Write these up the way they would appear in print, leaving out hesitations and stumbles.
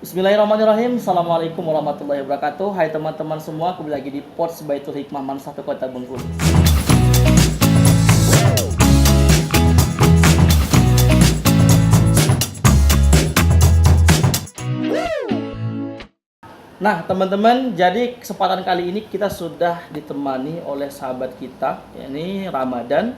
Bismillahirrahmanirrahim. Assalamualaikum warahmatullahi wabarakatuh. Hai teman-teman semua, kembali lagi di Pods Baitul Hikmah Man 1 Kota Bengkulu. Nah teman-teman, jadi kesempatan kali ini kita sudah ditemani oleh sahabat kita, yakni Ramadan,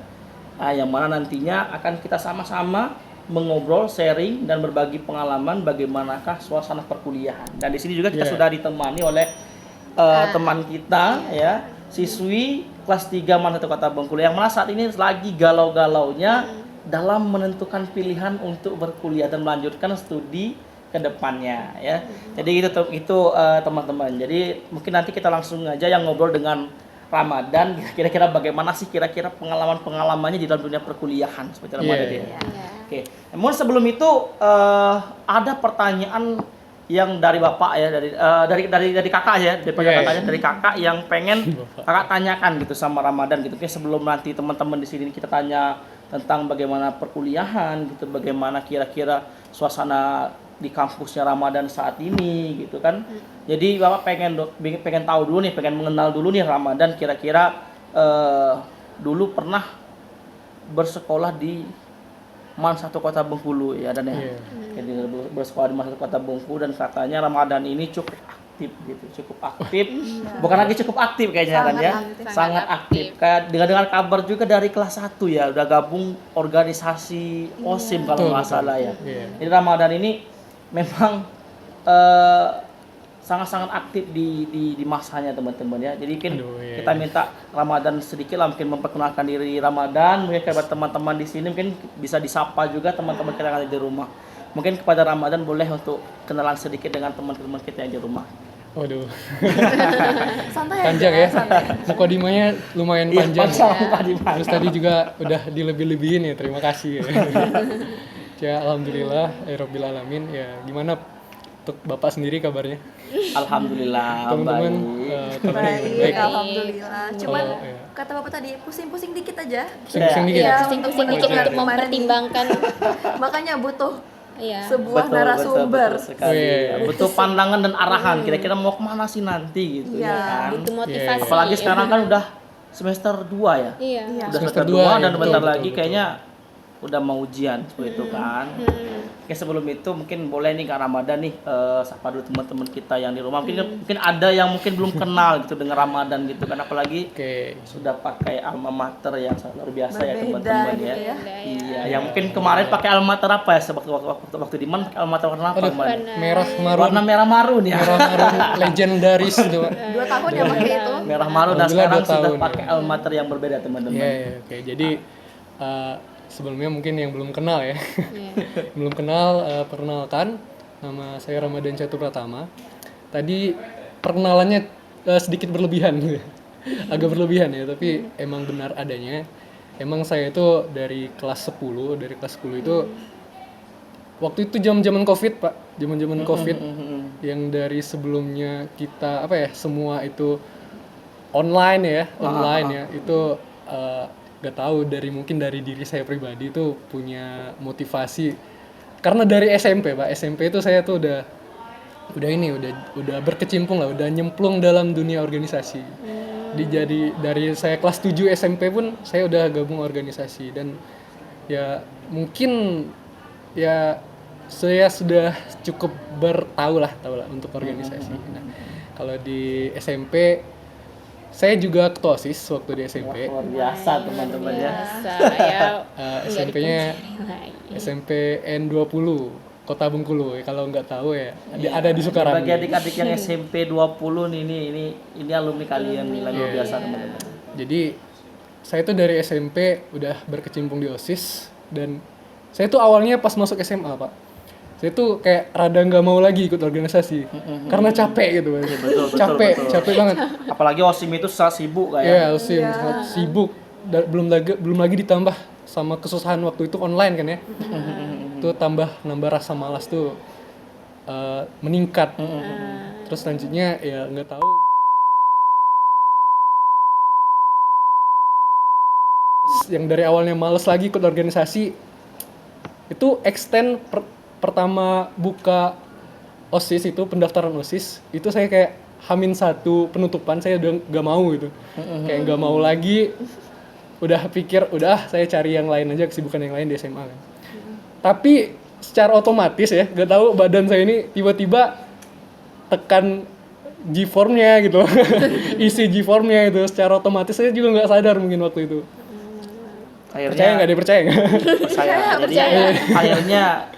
yang mana nantinya akan kita sama-sama mengobrol, sharing dan berbagi pengalaman bagaimanakah suasana perkuliahan. Dan di sini juga kita sudah ditemani oleh teman kita, ya, siswi kelas 3 Man 1 Kota Bengkulu yang mana saat ini lagi galau-galaunya dalam menentukan pilihan untuk berkuliah dan melanjutkan studi ke depannya, ya. Jadi itu teman-teman. Jadi mungkin nanti kita langsung aja yang ngobrol dengan Ramadan, kira-kira bagaimana sih kira-kira pengalaman-pengalamannya di dalam dunia perkuliahan seperti Ramadan ini. Oke. Namun sebelum itu ada pertanyaan yang dari Bapak ya, dari Kakak ya, dari Kakak yang pengen Kakak tanyakan gitu sama Ramadan gitu. Oke, sebelum nanti teman-teman di sini kita tanya tentang bagaimana perkuliahan gitu, bagaimana kira-kira suasana di kampusnya Ramadan saat ini gitu kan. Jadi Bapak pengen tahu dulu nih, pengen mengenal dulu nih Ramadan kira-kira dulu pernah bersekolah di Man 1 Kota Bengkulu ya dan ya. Jadi bersekolah di Man 1 Kota Bengkulu dan katanya Ramadan ini cukup aktif gitu, cukup aktif. Bukan lagi cukup aktif kayaknya kan ya. Sangat aktif. Kayak dengar kabar juga dari kelas 1 ya, udah gabung organisasi OSIM kalau nggak salah ya. Jadi Ramadan ini memang sangat-sangat aktif di masanya teman-teman ya. Jadi mungkin kita minta Ramadan sedikit lah mungkin memperkenalkan diri Ramadan, mungkin kepada teman-teman di sini mungkin bisa disapa juga teman-teman kita yang ada di rumah. Mungkin kepada Ramadan boleh untuk kenalan sedikit dengan teman-teman kita yang di rumah. Waduh. Santai panjang aja, ya. Mukadimahnya lumayan panjang. Terus tadi juga udah dilebih-lebihin ya. Terima kasih ya. Ya alhamdulillah rabbil alamin. Ya gimana untuk Bapak sendiri kabarnya? Alhamdulillah Teman-teman baik. Alhamdulillah. Cuman ya. kata Bapak tadi pusing-pusing dikit aja. Pusing-pusing dikit. Iya, Pusing-pusing dikit untuk mempertimbangkan. Makanya butuh Iya. sebuah narasumber. Betul sekali. Butuh pandangan dan arahan kira-kira mau kemana sih nanti gitu Iya. ya kan. Butuh motivasi. Apalagi sekarang kan udah semester 2 ya. Iya. Udah semester Semester 2 2 dan ya, bentar betul, lagi betul. kayaknya udah mau ujian seperti itu kan. Oke, sebelum itu mungkin boleh nih Kak Ramadan nih sapa dulu teman-teman kita yang di rumah. Mungkin ada yang mungkin belum kenal gitu dengan Ramadan gitu kan, apalagi sudah pakai alma mater yang sangat luar biasa ya teman-teman gitu ya. ya. Iya, yang mungkin kemarin pakai alma mater apa ya waktu di Man pakai alma mater warna apa kemarin? Merah marun. Warna merah marun ya. Merah marun legendaris itu, Pak. 2 tahun ya pakai itu. Merah marun dan Alhamdulillah sekarang 2 sudah tahun, pakai alma mater yang berbeda teman-teman. Iya, oke. Jadi sebelumnya mungkin yang belum kenal ya. Belum kenal, perkenalkan, nama saya Ramadan Catur Pratama. Tadi perkenalannya sedikit berlebihan gitu. Agak berlebihan ya, tapi emang benar adanya. Emang saya itu dari kelas 10 itu waktu itu zaman-zaman Covid, Pak. Zaman-zaman Covid yang dari sebelumnya kita semua itu online ya. Itu gak tahu mungkin dari diri saya pribadi itu punya motivasi karena dari SMP, Pak. SMP itu saya tuh udah berkecimpung lah, udah nyemplung dalam dunia organisasi. Jadi dari saya kelas 7 SMP pun saya udah gabung organisasi dan ya mungkin ya saya sudah cukup tahu lah untuk organisasi. Nah, kalau di SMP saya juga ketua OSIS waktu di SMP. Luar biasa teman-teman ya. SMP-nya SMP N20 Kota Bengkulu. Kalau nggak tahu ya, ada di Sukarambi. Bagi adik-adik yang SMP 20 nih ini alumni kalian nih luar biasa teman-teman. Jadi saya tuh dari SMP udah berkecimpung di OSIS dan saya tuh awalnya pas masuk SMA, Pak. Saya tuh kayak rada nggak mau lagi ikut organisasi karena capek gitu, Pak. Capek banget. Apalagi OSIM itu sangat sibuk kayak. Iya, OSIM sangat sibuk. Belum lagi ditambah sama kesusahan waktu itu online kan ya. Itu nambah rasa malas tuh meningkat. Terus selanjutnya ya nggak tahu. Yang dari awalnya malas lagi ikut organisasi itu extend pertama buka OSIS itu, pendaftaran OSIS itu saya kayak H-1 penutupan saya udah nggak mau gitu. Kayak nggak mau lagi, udah pikir udah saya cari yang lain aja, kesibukan yang lain di SMA kan. Tapi secara otomatis ya, nggak tahu badan saya ini tiba-tiba tekan G-formnya gitu. Isi G-formnya itu secara otomatis saya juga nggak sadar mungkin waktu itu. Percaya nggak dia percaya nggak? Percaya. Jadi akhirnya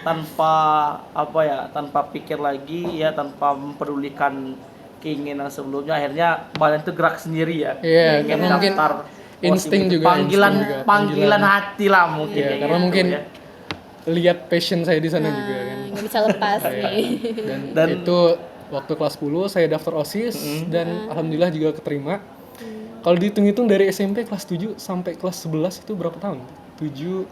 tanpa pikir lagi ya, tanpa mempedulikan keinginan sebelumnya, akhirnya badan itu gerak sendiri ya. Iya, Ingin karena mungkin daftar insting OSIS. juga, Panggilan insting juga. panggilan hati lah mungkin. Iya, kayak karena gitu, mungkin ya. lihat passion saya di sana juga kan. Nggak bisa lepas Iya. nih. Dan itu waktu kelas 10 saya daftar OSIS dan alhamdulillah juga keterima. Kalau dihitung-hitung dari SMP kelas 7 sampai kelas 11 itu berapa tahun? 5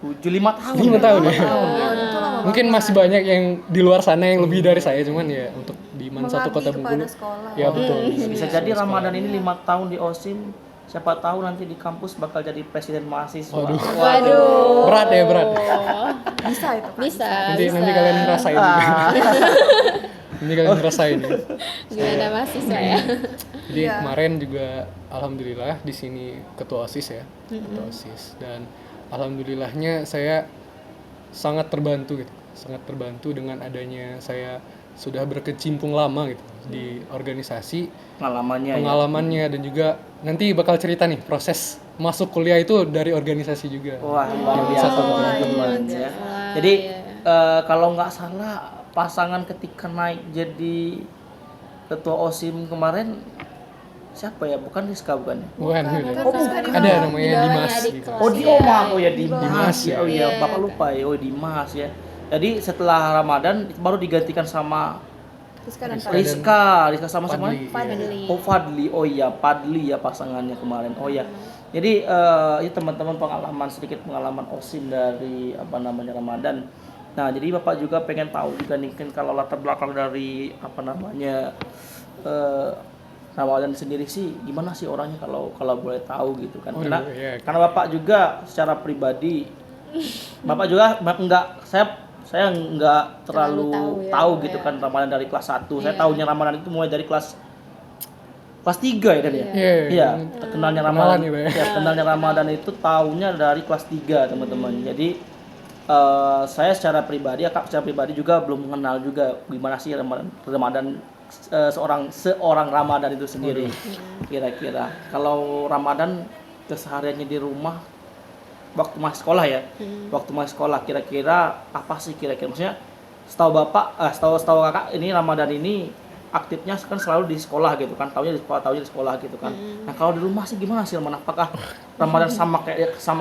tahun. 5 tahun ya. Itu lama Mungkin masih banyak yang di luar sana yang lebih dari saya, cuman ya untuk di mana satu kota mengabdi Bengkulu. kepada sekolah. Ya betul. Bisa jadi Ramadan ini 5 tahun di OSIM, siapa tahu nanti di kampus bakal jadi presiden mahasiswa. Waduh. Berat ya, berat. Bisa itu. Pak. Bisa. Nanti kalian ngerasain juga. Nanti kalian ngerasain ya. Gimana mahasiswa ya? Jadi kemarin juga alhamdulillah di sini ketua OSIS ya. Ketua OSIS, dan alhamdulillahnya saya sangat terbantu gitu. Sangat terbantu dengan adanya saya sudah berkecimpung lama gitu di organisasi, pengalamannya dan juga nanti bakal cerita nih proses masuk kuliah itu dari organisasi juga. Wah, luar biasa teman-teman ya. Jadi kalau nggak salah pasangan ketika naik jadi ketua OSIM kemarin siapa ya? Bukan Rizka bukan? Bukan. Bukan. Ada namanya Dimas gitu. Oh di Oma, oh ya Dimas. Dimas, Ya. Oh iya, Bapak lupa ya. Oh Dimas ya. Jadi setelah Ramadan baru digantikan sama Rizka dan Pak. Rizka sama siapa? Fadli. Oh Fadli, oh iya Fadli ya pasangannya kemarin. Oh ya. Jadi ini teman-teman sedikit pengalaman OSIM dari Ramadan. Nah, jadi Bapak juga pengen tahu juga nih kan kalau latar belakang dari Ramadan sendiri sih gimana sih orangnya kalau boleh tahu gitu kan. Karena Bapak juga secara pribadi Bapak juga saya nggak terlalu tahu gitu kan Ramadan dari kelas 1. Saya tahunya Ramadan itu mulai dari kelas 3 ya Dan ya. Iya, kenalnya Ramadan. Kenalnya Ramadan itu tahunya dari kelas 3, teman-teman. Jadi saya secara pribadi juga belum mengenal juga gimana sih Ramadan seorang Ramadan itu sendiri. Kira-kira kalau Ramadan kesehariannya di rumah waktu masih sekolah ya. Waktu masih sekolah kira-kira apa sih maksudnya setahu Kakak ini Ramadan ini aktifnya kan selalu di sekolah gitu kan, taunya di sekolah gitu kan. Nah kalau di rumah sih gimana sih apakah Ramadan sama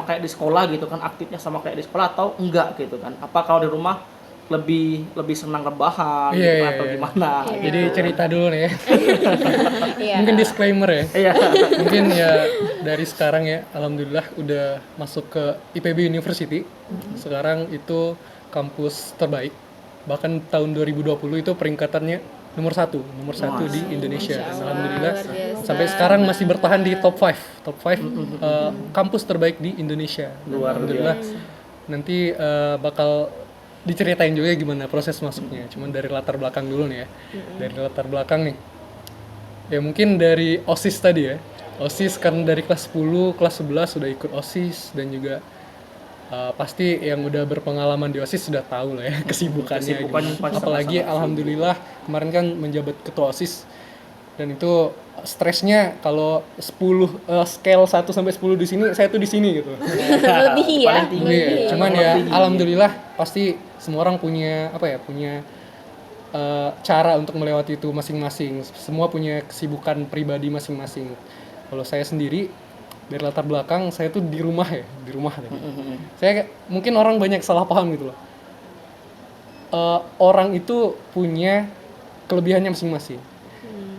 kayak di sekolah gitu kan, aktifnya sama kayak di sekolah atau enggak gitu kan? Apa kalau di rumah lebih senang rebahan atau gimana? Jadi cerita dulu nih ya. Iya. Mungkin disclaimer ya. Iya. Mungkin ya dari sekarang ya alhamdulillah udah masuk ke IPB University. Sekarang itu kampus terbaik. Bahkan tahun 2020 itu peringkatannya nomor satu di Indonesia. Alhamdulillah sampai sekarang masih bertahan di top 5 kampus terbaik di Indonesia. Alhamdulillah. Nanti bakal diceritain juga gimana proses masuknya. Cuman dari latar belakang dulu nih ya. Dari latar belakang nih. Ya mungkin dari OSIS tadi ya. OSIS karena dari kelas 10, kelas 11 sudah ikut OSIS dan juga pasti yang udah berpengalaman di OSIS sudah tahu lah ya kesibukannya gitu. Apalagi alhamdulillah kemarin kan menjabat ketua OSIS dan itu stresnya kalau 10 scale 1 sampai 10 di sini saya tuh di sini gitu. Lebih ya. Cuman ya alhamdulillah pasti semua orang punya cara untuk melewati itu masing-masing. Semua punya kesibukan pribadi masing-masing. Kalau saya sendiri dari latar belakang saya tuh di rumah. Saya mungkin orang banyak salah paham gitu loh. Orang itu punya kelebihannya masing-masing.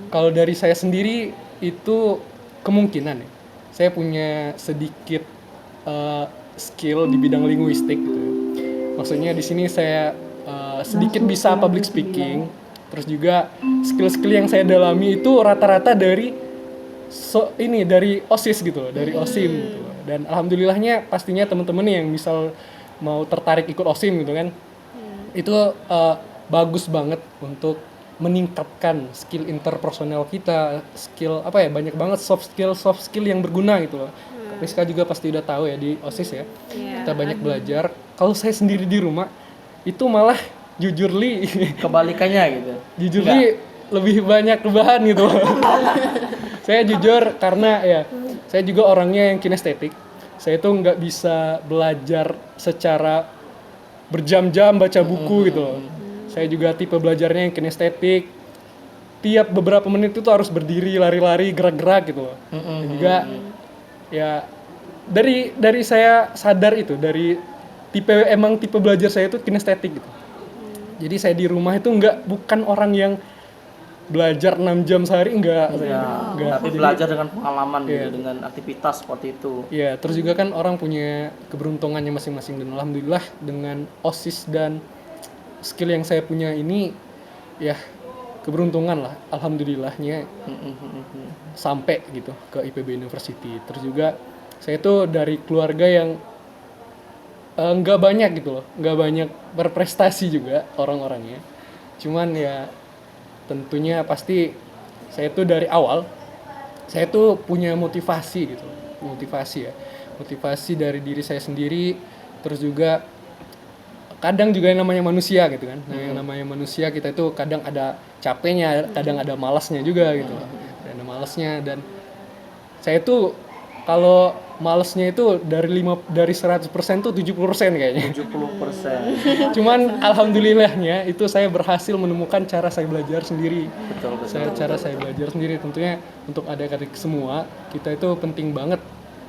Kalau dari saya sendiri itu kemungkinan ya. Saya punya sedikit skill di bidang linguistik gitu. Maksudnya di sini saya sedikit bisa public speaking. Terus juga skill-skill yang saya dalami itu rata-rata dari dari OSIS gitu, dari OSIM gitu. Dan alhamdulillahnya pastinya teman-teman yang misal mau tertarik ikut OSIM gitu kan. Itu bagus banget untuk meningkatkan skill interpersonal kita, skill apa ya, banyak banget soft skill yang berguna gitu loh. Rizka juga pasti udah tahu ya di OSIS ya. Iya, Kita banyak belajar. Kalau saya sendiri di rumah itu malah jujur li Kebalikannya gitu. jujur li lebih banyak rebahan gitu. Saya jujur karena ya saya juga orangnya yang kinestetik. Saya tuh nggak bisa belajar secara berjam-jam baca buku gitu loh. Saya juga tipe belajarnya yang kinestetik. Tiap beberapa menit itu harus berdiri, lari-lari, gerak-gerak gitu loh. Dan juga ya dari saya sadar itu, dari tipe belajar saya itu kinestetik gitu. Jadi saya di rumah itu bukan orang yang belajar 6 jam sehari, enggak. Tapi belajar dengan pengalaman gitu, dengan aktivitas seperti itu. Iya, terus juga kan orang punya keberuntungannya masing-masing, dan alhamdulillah dengan OSIS dan skill yang saya punya ini ya keberuntungan lah, alhamdulillahnya sampai gitu ke IPB University. Terus juga saya tuh dari keluarga yang nggak banyak gitu loh, nggak banyak berprestasi juga orang-orangnya. Cuman ya tentunya pasti saya tuh dari awal saya tuh punya motivasi gitu, motivasi dari diri saya sendiri. Terus juga kadang juga yang namanya manusia gitu kan, yang namanya manusia kita itu kadang ada capeknya, kadang ada malasnya juga gitu, ada malasnya. Dan saya tuh kalau malesnya itu dari 100% tuh 70% kayaknya. 70%. Cuman alhamdulillahnya itu saya berhasil menemukan cara saya belajar sendiri. Betul. Cara saya belajar sendiri. Tentunya untuk adik-adik semua, kita itu penting banget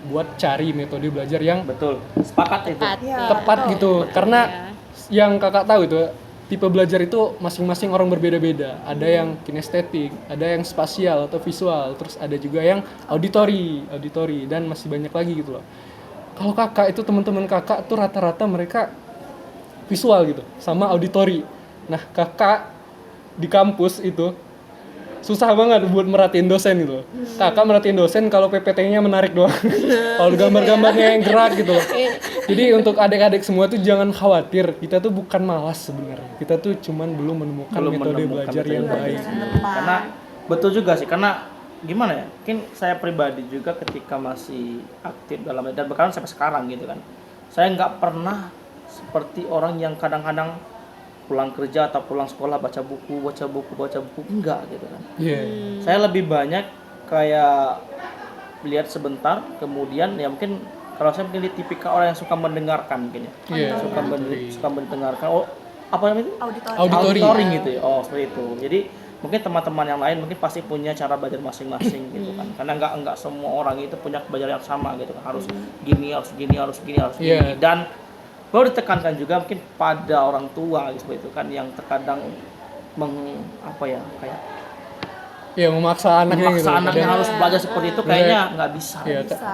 buat cari metode belajar yang Betul. Sepakat itu. tepat gitu. Karena yang kakak tahu itu tipe belajar itu masing-masing orang berbeda-beda. Ada yang kinestetik, ada yang spasial atau visual, terus ada juga yang auditori, dan masih banyak lagi gitu loh. Kalau kakak itu, teman-teman kakak tuh rata-rata mereka visual gitu, sama auditori. Nah, kakak di kampus itu susah banget buat merhatiin dosen gitu. Kakak merhatiin dosen kalau PPT-nya menarik doang. Kalau gambar-gambarnya yang gerak gitu. Jadi untuk adik-adik semua tuh jangan khawatir. Kita tuh bukan malas sebenarnya. Kita tuh cuman belum menemukan metode belajar yang baik. Karena betul juga sih, karena gimana ya? Mungkin saya pribadi juga ketika masih aktif dalam dan bahkan sampai sekarang gitu kan. Saya nggak pernah seperti orang yang kadang-kadang pulang kerja atau pulang sekolah baca buku enggak gitu kan. Saya lebih banyak kayak lihat sebentar, kemudian ya mungkin kalau saya mungkin di tipikal orang yang suka mendengarkan mungkin ya. Suka mendengarkan. Oh, apa namanya itu? Auditoring gitu ya. Oh, seperti itu. Jadi mungkin teman-teman yang lain mungkin pasti punya cara belajar masing-masing gitu kan. Karena enggak semua orang itu punya belajar yang sama gitu kan. Harus gini. Dan perlu ditekankan juga mungkin pada orang tua gitu seperti itu kan, yang terkadang memaksa anaknya harus belajar seperti itu, kayaknya nggak bisa.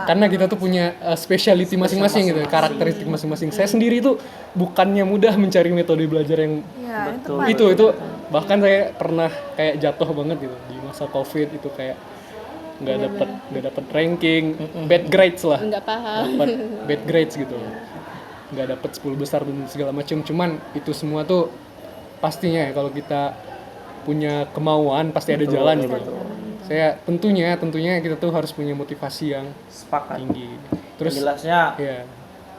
Karena kita tuh punya specialty masing-masing gitu, karakteristik masing-masing. Saya sendiri tuh bukannya mudah mencari metode belajar yang Betul. itu bahkan saya pernah kayak jatuh banget gitu di masa COVID itu, kayak nggak dapat ranking, bad grades lah, nggak paham, dapat bad grades gitu, nggak dapat 10 besar dan segala macam. Cuman itu semua tuh pastinya ya kalau kita punya kemauan pasti ada jalan gitu. Saya tentunya kita tuh harus punya motivasi yang tinggi. Terus jelasnya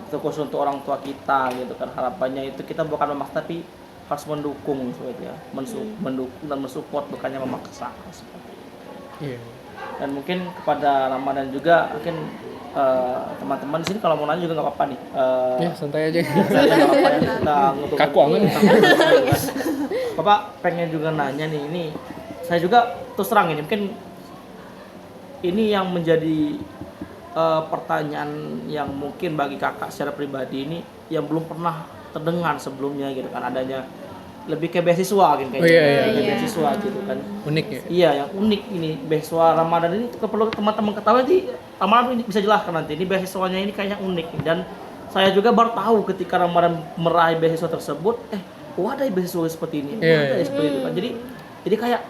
itu khusus untuk orang tua kita gitu kan, harapannya itu kita bukan memaksa tapi harus mendukung seperti ya, mendukung dan mensupport, bukannya memaksa seperti itu. Dan mungkin kepada Ramadan juga mungkin teman-teman di sini kalau mau nanya juga nggak apa-apa nih. Santai aja. Nggak apa-apa ya, kita ngobrol. Kaku aman. Bapak pengen juga nanya nih, ini saya juga terus terang ini mungkin ini yang menjadi pertanyaan yang mungkin bagi kakak secara pribadi ini yang belum pernah terdengar sebelumnya gitu kan, adanya lebih ke beasiswa gitu kayaknya. Beasiswa gitu kan. Unik ya? Iya, yang unik ini beasiswa Ramadan ini perlu teman-teman ketahui, nanti Ramadan ini bisa jelaskan nanti. Ini beasiswanya ini kayaknya unik dan saya juga baru tahu ketika Ramadan meraih beasiswa tersebut, ada beasiswa seperti ini. Seperti itu kan. Jadi kayak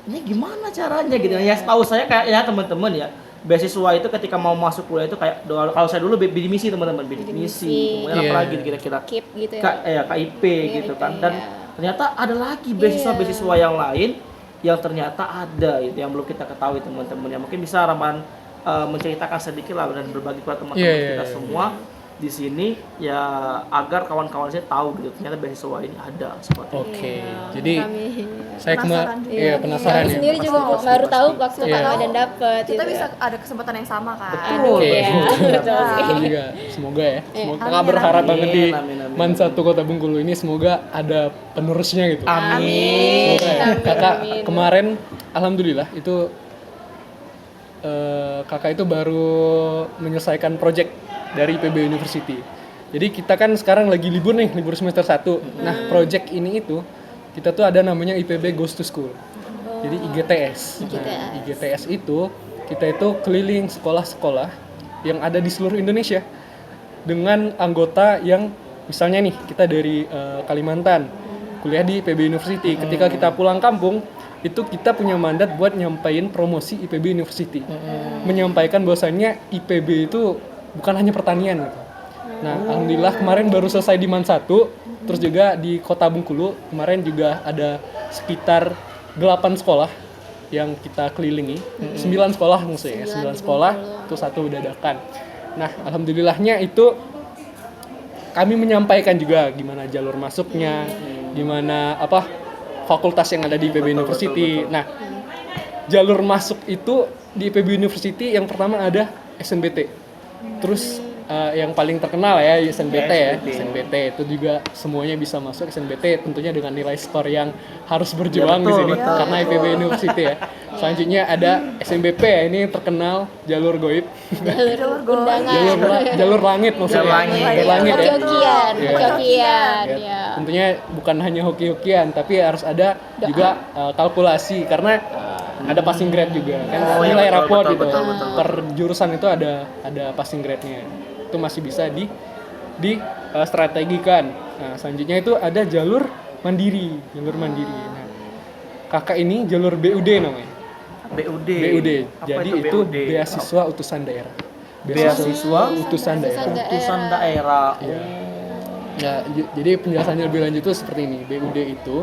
ini gimana caranya gitu. Ya tahu saya kayak ya teman-teman ya beasiswa itu ketika mau masuk kuliah itu kayak kalau saya dulu bidik misi teman-teman, bidik misi, kemudian Iya. apa lagi kira-kira KIP gitu ya. KIP gitu KIP, kan. Dan ya. ternyata ada lagi beasiswa-beasiswa yang lain yang ternyata ada itu yang belum kita ketahui teman-teman. Ya mungkin bisa Rahman menceritakan sedikit lah dan berbagi kepada teman-teman Iya, kita iya. semua di sini ya agar kawan-kawan saya tahu gitu ternyata beasiswa ini ada seperti itu. Oke, jadi Kami saya Penasaran juga. iya penasaran kami ya. sendiri juga Pasti, baru tahu pasti. waktu Iya. Kak Ramadan dapet. Kita gitu. bisa ada kesempatan yang sama kan. Aduh, Oke. ya. Betul sih. Itu juga semoga ya. Semoga Amin, Kakak berharap amin. banget di Amin, amin, Man amin. 1 Kota Bengkulu ini semoga ada penerusnya gitu. Amin. Semoga ya. Amin, Kakak amin. kemarin alhamdulillah itu kakak itu baru menyelesaikan project dari IPB University. Jadi kita kan sekarang lagi libur nih, libur semester 1. Nah, project ini itu kita tuh ada namanya IPB Goes to School. Jadi IGTS. Nah, IGTS itu kita itu keliling sekolah-sekolah yang ada di seluruh Indonesia dengan anggota yang misalnya nih kita dari Kalimantan kuliah di IPB University. Ketika kita pulang kampung itu kita punya mandat buat nyampain promosi IPB University. Menyampaikan bahwasannya IPB itu bukan hanya pertanian gitu. Nah, alhamdulillah kemarin baru selesai di Man 1, terus juga di Kota Bengkulu kemarin juga ada sekitar 8 sekolah yang kita kelilingi. 9 sekolah maksudnya, 9 sekolah, itu 1 dadakan. Nah, alhamdulillahnya itu kami menyampaikan juga gimana jalur masuknya, gimana apa fakultas yang ada di IPB University. betul. Nah, jalur masuk itu di IPB University yang pertama ada SNBT. Terus yang paling terkenal ya SNBT ya. SNBT itu juga semuanya bisa masuk SNBT tentunya dengan nilai skor yang harus berjuang Ya, di sini betul. karena IPB University ya. Selanjutnya ada SNBP ya, ini terkenal jalur goib. Jalur undangan. jalur langit maksudnya. Jalur langit. Jalur langit ya. Hoki-hokian, Iya. hoki-hokian, Ya, ya. tentunya bukan hanya hoki-hokian tapi harus ada juga kalkulasi karena ada passing grade juga kan Oh, iya, nilai betul, raport betul, gitu betul, betul. per jurusan itu ada passing grade-nya itu masih bisa di strategikan. Nah, selanjutnya itu ada jalur mandiri. Nah, kakak ini jalur BUD namanya. BUD. BUD. Apa Jadi itu BUD? beasiswa utusan daerah. Beasiswa utusan daerah. utusan daerah. Iya. Ya, jadi penjelasannya lebih lanjut itu seperti ini. BUD itu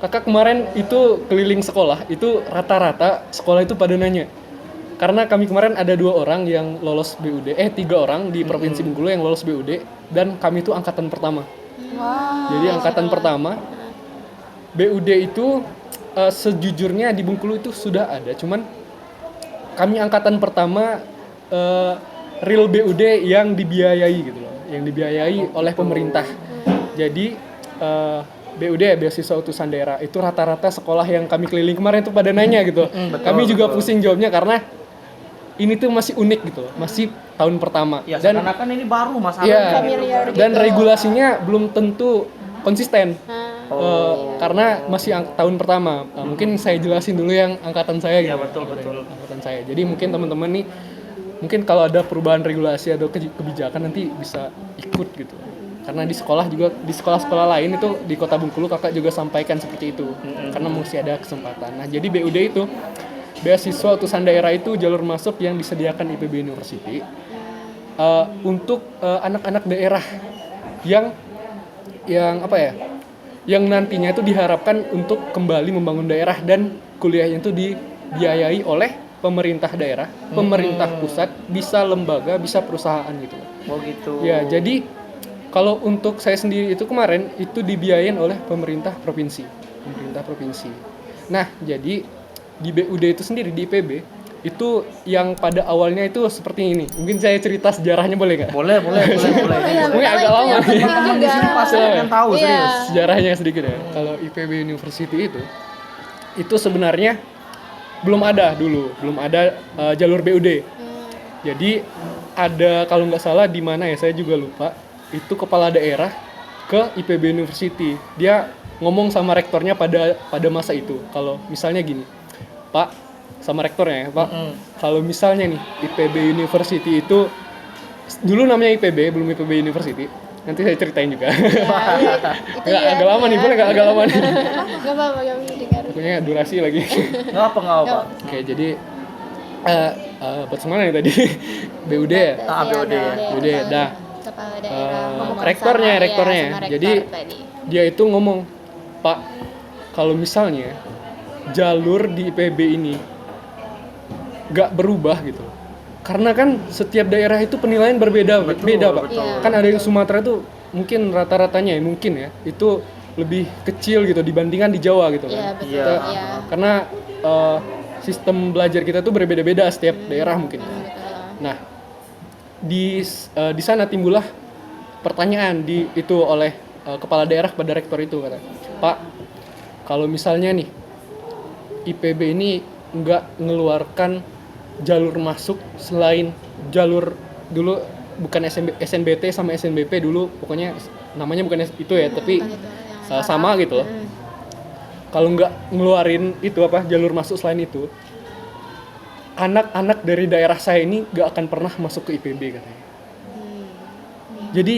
kakak kemarin itu keliling sekolah, itu rata-rata sekolah itu pada nanya. Karena kami kemarin ada 2 orang yang lolos BUD, 3 orang di Provinsi Bengkulu yang lolos BUD dan kami itu angkatan pertama. Jadi angkatan pertama BUD itu sejujurnya di Bengkulu itu sudah ada, cuman kami angkatan pertama real BUD yang dibiayai gitu loh, yang dibiayai oleh pemerintah. Jadi BUD ya, beasiswa utusan daerah itu rata-rata sekolah yang kami keliling kemarin itu pada nanya gitu. Kami juga pusing jawabnya karena ini tuh masih unik gitu, masih tahun pertama. Ya, Dan karena kan ini baru Mas iya, Familiar dan gitu. regulasinya belum tentu konsisten. Oh. Karena masih tahun pertama. Mungkin saya jelasin dulu yang angkatan saya Iya, gitu. betul. Angkatan saya. Jadi mungkin teman-teman nih mungkin kalau ada perubahan regulasi atau kebijakan nanti bisa ikut gitu. Karena di sekolah juga di sekolah-sekolah lain itu di Kota Bengkulu kakak juga sampaikan seperti itu. Karena masih ada kesempatan. Nah, jadi BUD itu beasiswa utusan daerah itu jalur masuk yang disediakan IPB University untuk anak-anak daerah yang apa ya? Yang nantinya itu diharapkan untuk kembali membangun daerah dan kuliahnya itu dibiayai oleh pemerintah daerah, pemerintah pusat, bisa lembaga, bisa perusahaan gitu. Oh gitu. Ya, jadi kalau untuk saya sendiri itu kemarin itu dibiayain oleh pemerintah provinsi. Nah, jadi di BUD itu sendiri di IPB itu yang pada awalnya itu seperti ini. Mungkin saya cerita sejarahnya boleh nggak? Boleh. Mungkin agak lama. Itu yang penting Di juga. sini pasti pengen tahu Iya. serius. Sejarahnya sedikit ya. Kalau IPB University itu sebenarnya belum ada jalur BUD. Jadi ada kalau nggak salah di mana ya saya juga lupa. Itu kepala daerah ke IPB University. Dia ngomong sama rektornya pada masa itu. Kalau misalnya gini, Pak, sama rektornya ya, Pak. Kalau misalnya nih IPB University itu dulu namanya IPB, belum IPB University. Nanti saya ceritain juga. Itu ya. Agak lama nih, boleh nggak agak lama nih? Gak apa-apa, gak bisa dengar. Pokoknya durasi lagi. Nggak apa. Oke, jadi buat semana nih tadi? BUD ya? BUD ya. BUD, dah. Kepala daerah ngomong Rektornya. sama rektor Jadi tadi. dia itu ngomong, Pak, kalau misalnya jalur di IPB ini nggak berubah gitu, karena kan setiap daerah itu penilaian berbeda, beda Pak. betul. Kan ada yang Sumatera itu mungkin rata-ratanya ya mungkin ya itu lebih kecil gitu dibandingkan di Jawa gitu Iya, kan. betul. Iya. Iya. Karena sistem belajar kita tuh berbeda-beda setiap daerah mungkin. Betul. Nah, di sana timbullah pertanyaan itu oleh kepala daerah kepada rektor itu, kata, Pak, kalau misalnya nih IPB ini nggak ngeluarkan jalur masuk selain jalur dulu bukan SNBT sama SNBP dulu, pokoknya namanya bukan itu ya, tapi Bukan itu yang sama gitu loh. Kalau nggak ngeluarin itu jalur masuk selain itu, anak-anak dari daerah saya ini nggak akan pernah masuk ke IPB katanya. Jadi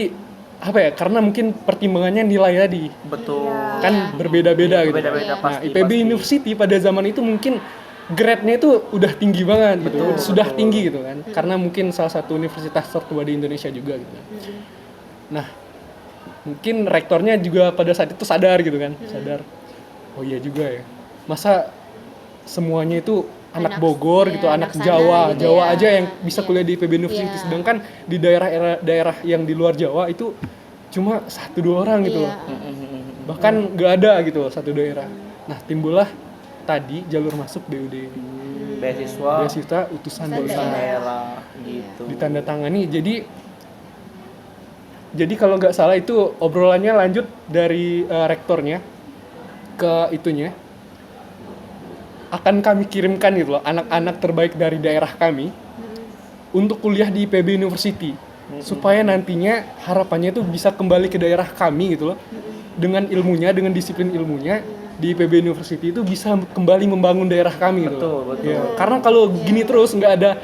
karena mungkin pertimbangannya nilai tadi Betul. kan berbeda-beda gitu. Berbeda-beda, Nah, pasti, IPB pasti. University pada zaman itu mungkin grade-nya itu udah tinggi banget gitu. Betul, Sudah betul. tinggi gitu kan. Karena mungkin salah satu universitas tertua di Indonesia juga gitu. Nah, mungkin rektornya juga pada saat itu sadar gitu kan. Sadar. Oh iya juga ya. Masa semuanya itu anak Bogor gitu, anak anak sana Jawa, gitu Jawa ya. aja yang bisa kuliah di IPB University. Iya. Sedangkan di daerah yang di luar Jawa itu cuma 1-2 orang gitu loh. Bahkan nggak ada gitu loh, satu daerah. Nah, timbullah tadi jalur masuk BUD ini. Beasiswa utusan daerah gitu. ditandatangani. Jadi kalau nggak salah itu obrolannya lanjut dari rektornya ke itunya, akan kami kirimkan gitu loh anak-anak terbaik dari daerah kami untuk kuliah di IPB University, supaya nantinya harapannya itu bisa kembali ke daerah kami gitu loh, dengan ilmunya, dengan disiplin ilmunya di IPB University itu bisa kembali membangun daerah kami gitu loh. Betul. Ya, karena kalau gini terus nggak ada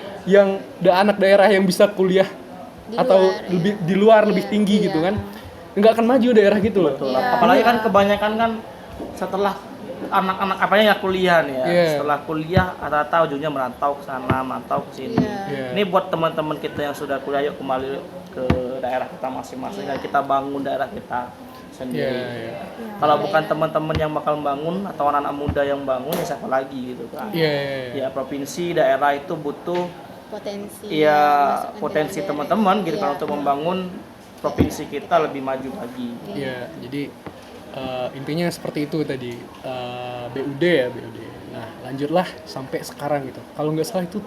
anak daerah yang bisa kuliah Di atau luar, lebih di luar lebih tinggi gitu kan, nggak akan maju daerah gitu loh. Betul. Apalagi kan kebanyakan kan setelah anak-anak apanya ya kuliah nih ya. Iya. Setelah kuliah rata-rata ujungnya merantau ke sana, merantau ke sini. Iya. Ini buat teman-teman kita yang sudah kuliah, yuk kembali ke daerah kita masing-masing dan kita bangun daerah kita sendiri. Iya. Kalau bukan teman-teman yang bakal bangun atau anak-anak muda yang bangun ya siapa lagi gitu kan. Iya. Ya provinsi, daerah itu butuh Potensi. ya potensi daerah. teman-teman gitu Iya. kan untuk membangun provinsi kita lebih maju lagi. Iya, jadi intinya seperti itu tadi, BUD ya BUD. Nah, lanjutlah sampai sekarang gitu. Kalau nggak salah itu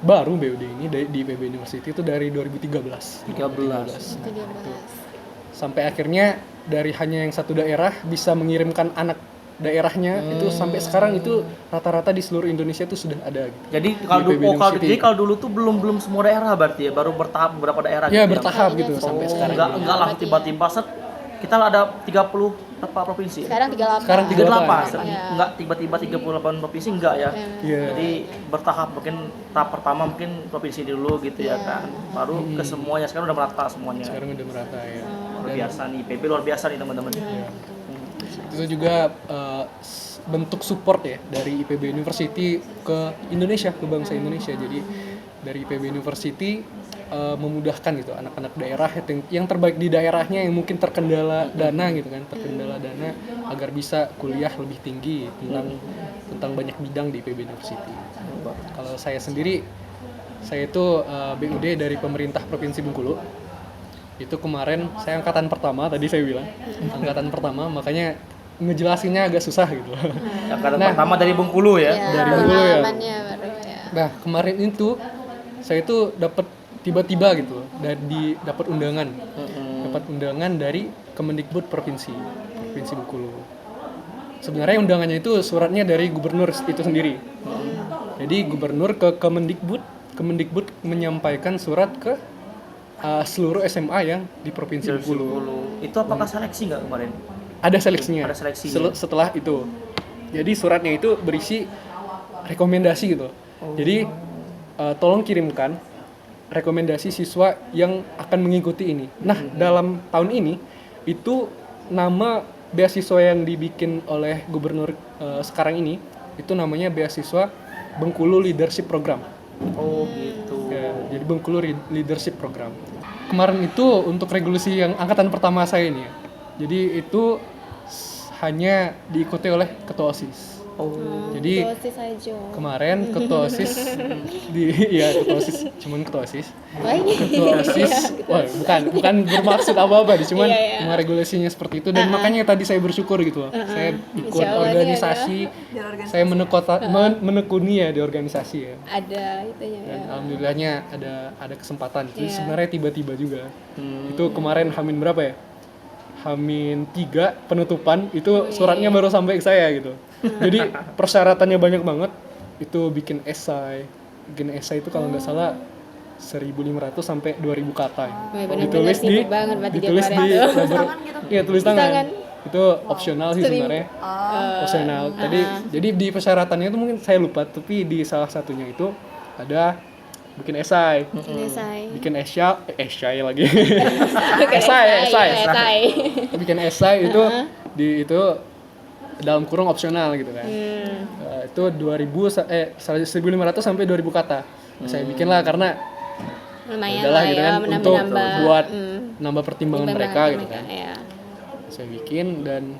baru BUD ini di IPB University itu dari 2013. 13. 13. Sampai akhirnya dari hanya yang satu daerah bisa mengirimkan anak daerahnya itu sampai sekarang itu rata-rata di seluruh Indonesia itu sudah ada gitu. Jadi kalau Di IPB University. kalau dulu tuh belum semua daerah berarti ya, baru bertahap beberapa daerah Ya gitu. bertahap Iya, gitu iya. sampai Oh, sekarang. enggak lah tiba-tiba set kita ada 30 berapa provinsi? Sekarang 38. Sekarang 38. Iya. Enggak tiba-tiba 38 provinsi enggak ya. Iya. Jadi bertahap, mungkin tahap pertama mungkin provinsi dulu gitu ya kan. Baru ke semuanya, sekarang udah merata semuanya. Sekarang udah merata ya. Luar biasa nih, PB luar biasa nih teman-teman. Itu juga bentuk support ya dari IPB University ke Indonesia, ke bangsa Indonesia. Jadi dari IPB University memudahkan gitu anak-anak daerah yang terbaik di daerahnya yang mungkin terkendala dana gitu kan, terkendala dana agar bisa kuliah lebih tinggi tentang banyak bidang di IPB University. Kalau saya sendiri, saya itu BUD dari pemerintah Provinsi Bengkulu. Itu kemarin saya angkatan pertama, tadi saya bilang angkatan pertama, makanya ngejelasinnya agak susah gitu. Angkatan pertama dari Bengkulu ya. Ya, Dari Bengkulu ya. pengalamannya baru ya. Nah kemarin itu saya itu dapat tiba-tiba gitu dapat undangan dari Kemendikbud Provinsi Bengkulu. Sebenarnya undangannya itu suratnya dari gubernur itu sendiri. Jadi gubernur ke Kemendikbud menyampaikan surat ke seluruh SMA yang di Provinsi Bengkulu. Itu apakah seleksi nggak kemarin? Ada seleksinya. Ada seleksinya. Setelah itu. Jadi suratnya itu berisi rekomendasi gitu. Jadi tolong kirimkan rekomendasi siswa yang akan mengikuti ini. Nah, dalam tahun ini itu nama beasiswa yang dibikin oleh gubernur sekarang ini itu namanya beasiswa Bengkulu Leadership Program. Oh gitu. Ya, jadi Bengkulu Leadership Program. Kemarin itu untuk regulasi yang angkatan pertama saya ini ya. Jadi itu hanya diikuti oleh ketua OSIS. Oh. Jadi Dosis aja. kemarin ketua OSIS ketua OSIS, cuman ketua OSIS. Baik. Ketua OSIS, wah, bukan bermaksud apa-apa, cuman Iya, iya. cuma regulasinya seperti itu dan makanya tadi saya bersyukur gitu loh. Saya ikut Insya Allah organisasi, Biar organisasi. saya menekuni ya di organisasi ya. Ada itunya Dan ya. alhamdulillahnya ada kesempatan. Jadi Iya. sebenarnya tiba-tiba juga. Itu kemarin Hamin berapa ya? Hamin 3 penutupan itu suratnya baru sampai ke saya gitu. Jadi persyaratannya banyak banget. Itu bikin esai itu kalau nggak salah 1.500 sampai 2.000 kata. Wah, benar-benar Ditulis di sibuk banget berarti dia ditulis di kemarin. labor- Iya, tulis tangan. tangan. Itu opsional sih sebenarnya. Opsional. Jadi di persyaratannya itu mungkin saya lupa, tapi di salah satunya itu ada bikin esai. Bikin esai lagi. Esai. Bikin esai itu itu dalam kurung opsional gitu kan. Itu 1.500 sampai 2.000 kata. Saya bikin lah karena Lumayan udahlah lah gitu ya, kan untuk menambah-nambah. buat nambah pertimbangan mereka gitu kan. Ya. Saya bikin dan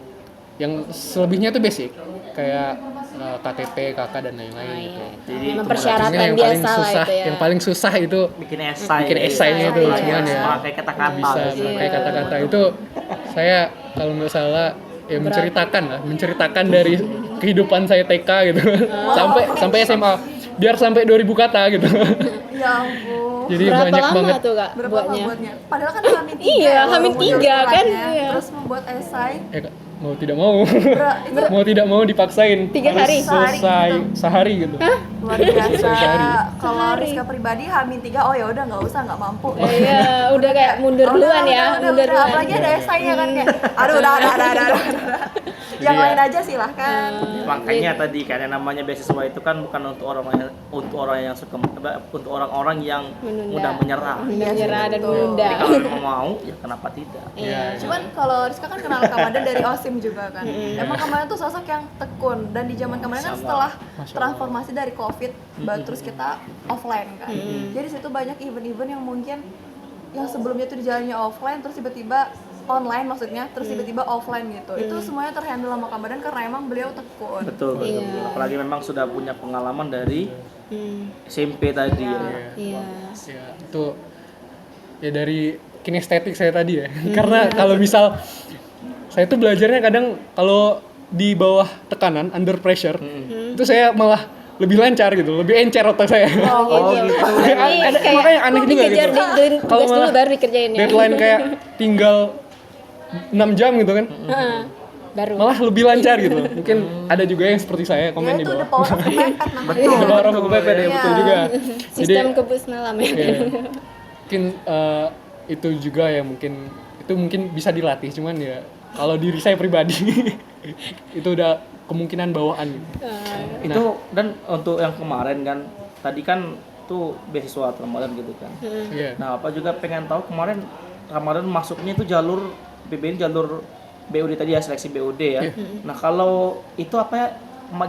yang selebihnya itu basic kayak KTP, KK dan lain-lain gitu. Jadi Memang itu persyaratan yang paling biasa lah susah, itu ya. yang paling susah itu bikin esai. bikin esainya itu Iya, cuman ya memakai kata-kata. bisa memakai kata-kata itu saya kalau nggak salah ya menceritakan dari kehidupan saya TK gitu sampai SMA biar sampai 2.000 kata gitu. Ya ampun. Jadi Berapa banyak lama banget. tuh Kak Berapa buatnya? lama buatnya? Padahal kan Hamin 3. Iya, Hamin 3 kan? Suratnya. Iya. Terus membuat esai. Kak, mau tidak mau Itu mau tidak mau dipaksain 3 harus hari? selesai sehari gitu. luar biasa. Sehari. Kalau Rizka pribadi Hamin 3, oh ya udah nggak usah, nggak mampu. Iya, udah kayak mundur Oh, duluan ya, udah, mundur duluan. Apalagi ada esainya kan kayak, aduh udah. Yang Iya. lain aja silahkan. Makanya tadi kan yang namanya beasiswa itu kan bukan untuk orang yang suka untuk orang-orang yang Menunda. mudah menyerah. Menyerah dan Betul. menunda. Jadi kalau memang mau ya kenapa tidak? Iya. Cuman kalau Rizka kan kenal Kamadan dari OSIM juga kan. Emang Kamadan tuh sosok yang tekun dan di zaman kemarin kan setelah transformasi dari COVID, terus kita offline kan. Jadi situ banyak event-event yang mungkin yang sebelumnya tuh dijalannya offline terus tiba-tiba online maksudnya, terus tiba-tiba offline gitu. Itu semuanya terhandle sama Kamadan karena emang beliau tekun. Betul. Apalagi memang sudah punya pengalaman dari SMP tadi ya. Iya. Ya, itu ya dari kinestetik saya tadi ya. Karena kalau misal saya tuh belajarnya kadang kalau di bawah tekanan, under pressure, itu saya malah lebih lancar gitu, lebih encer otak saya. Oh gitu. Makanya aneh juga dikejar, gitu. dikejar Kalau tugas dulu malah baru dikerjain ya. deadline kayak tinggal 6 jam gitu kan. Heeh. Baru. Malah lebih lancar gitu. Mungkin ada juga yang seperti saya Ya komen di itu the bawah. power of kepepet namanya. Betul. Di bawah kepepet ya, betul juga. Sistem kebus malam ya. Iya. Mungkin itu juga ya mungkin bisa dilatih cuman ya kalau diri saya pribadi itu udah kemungkinan bawaan gitu. Itu dan untuk yang kemarin kan tadi kan tuh beasiswa Ramadan gitu kan. Iya. Nah, apa juga pengen tahu kemarin Ramadan masuknya itu jalur BBN jalur BUD tadi ya, seleksi BUD ya. Nah, kalau itu apa ya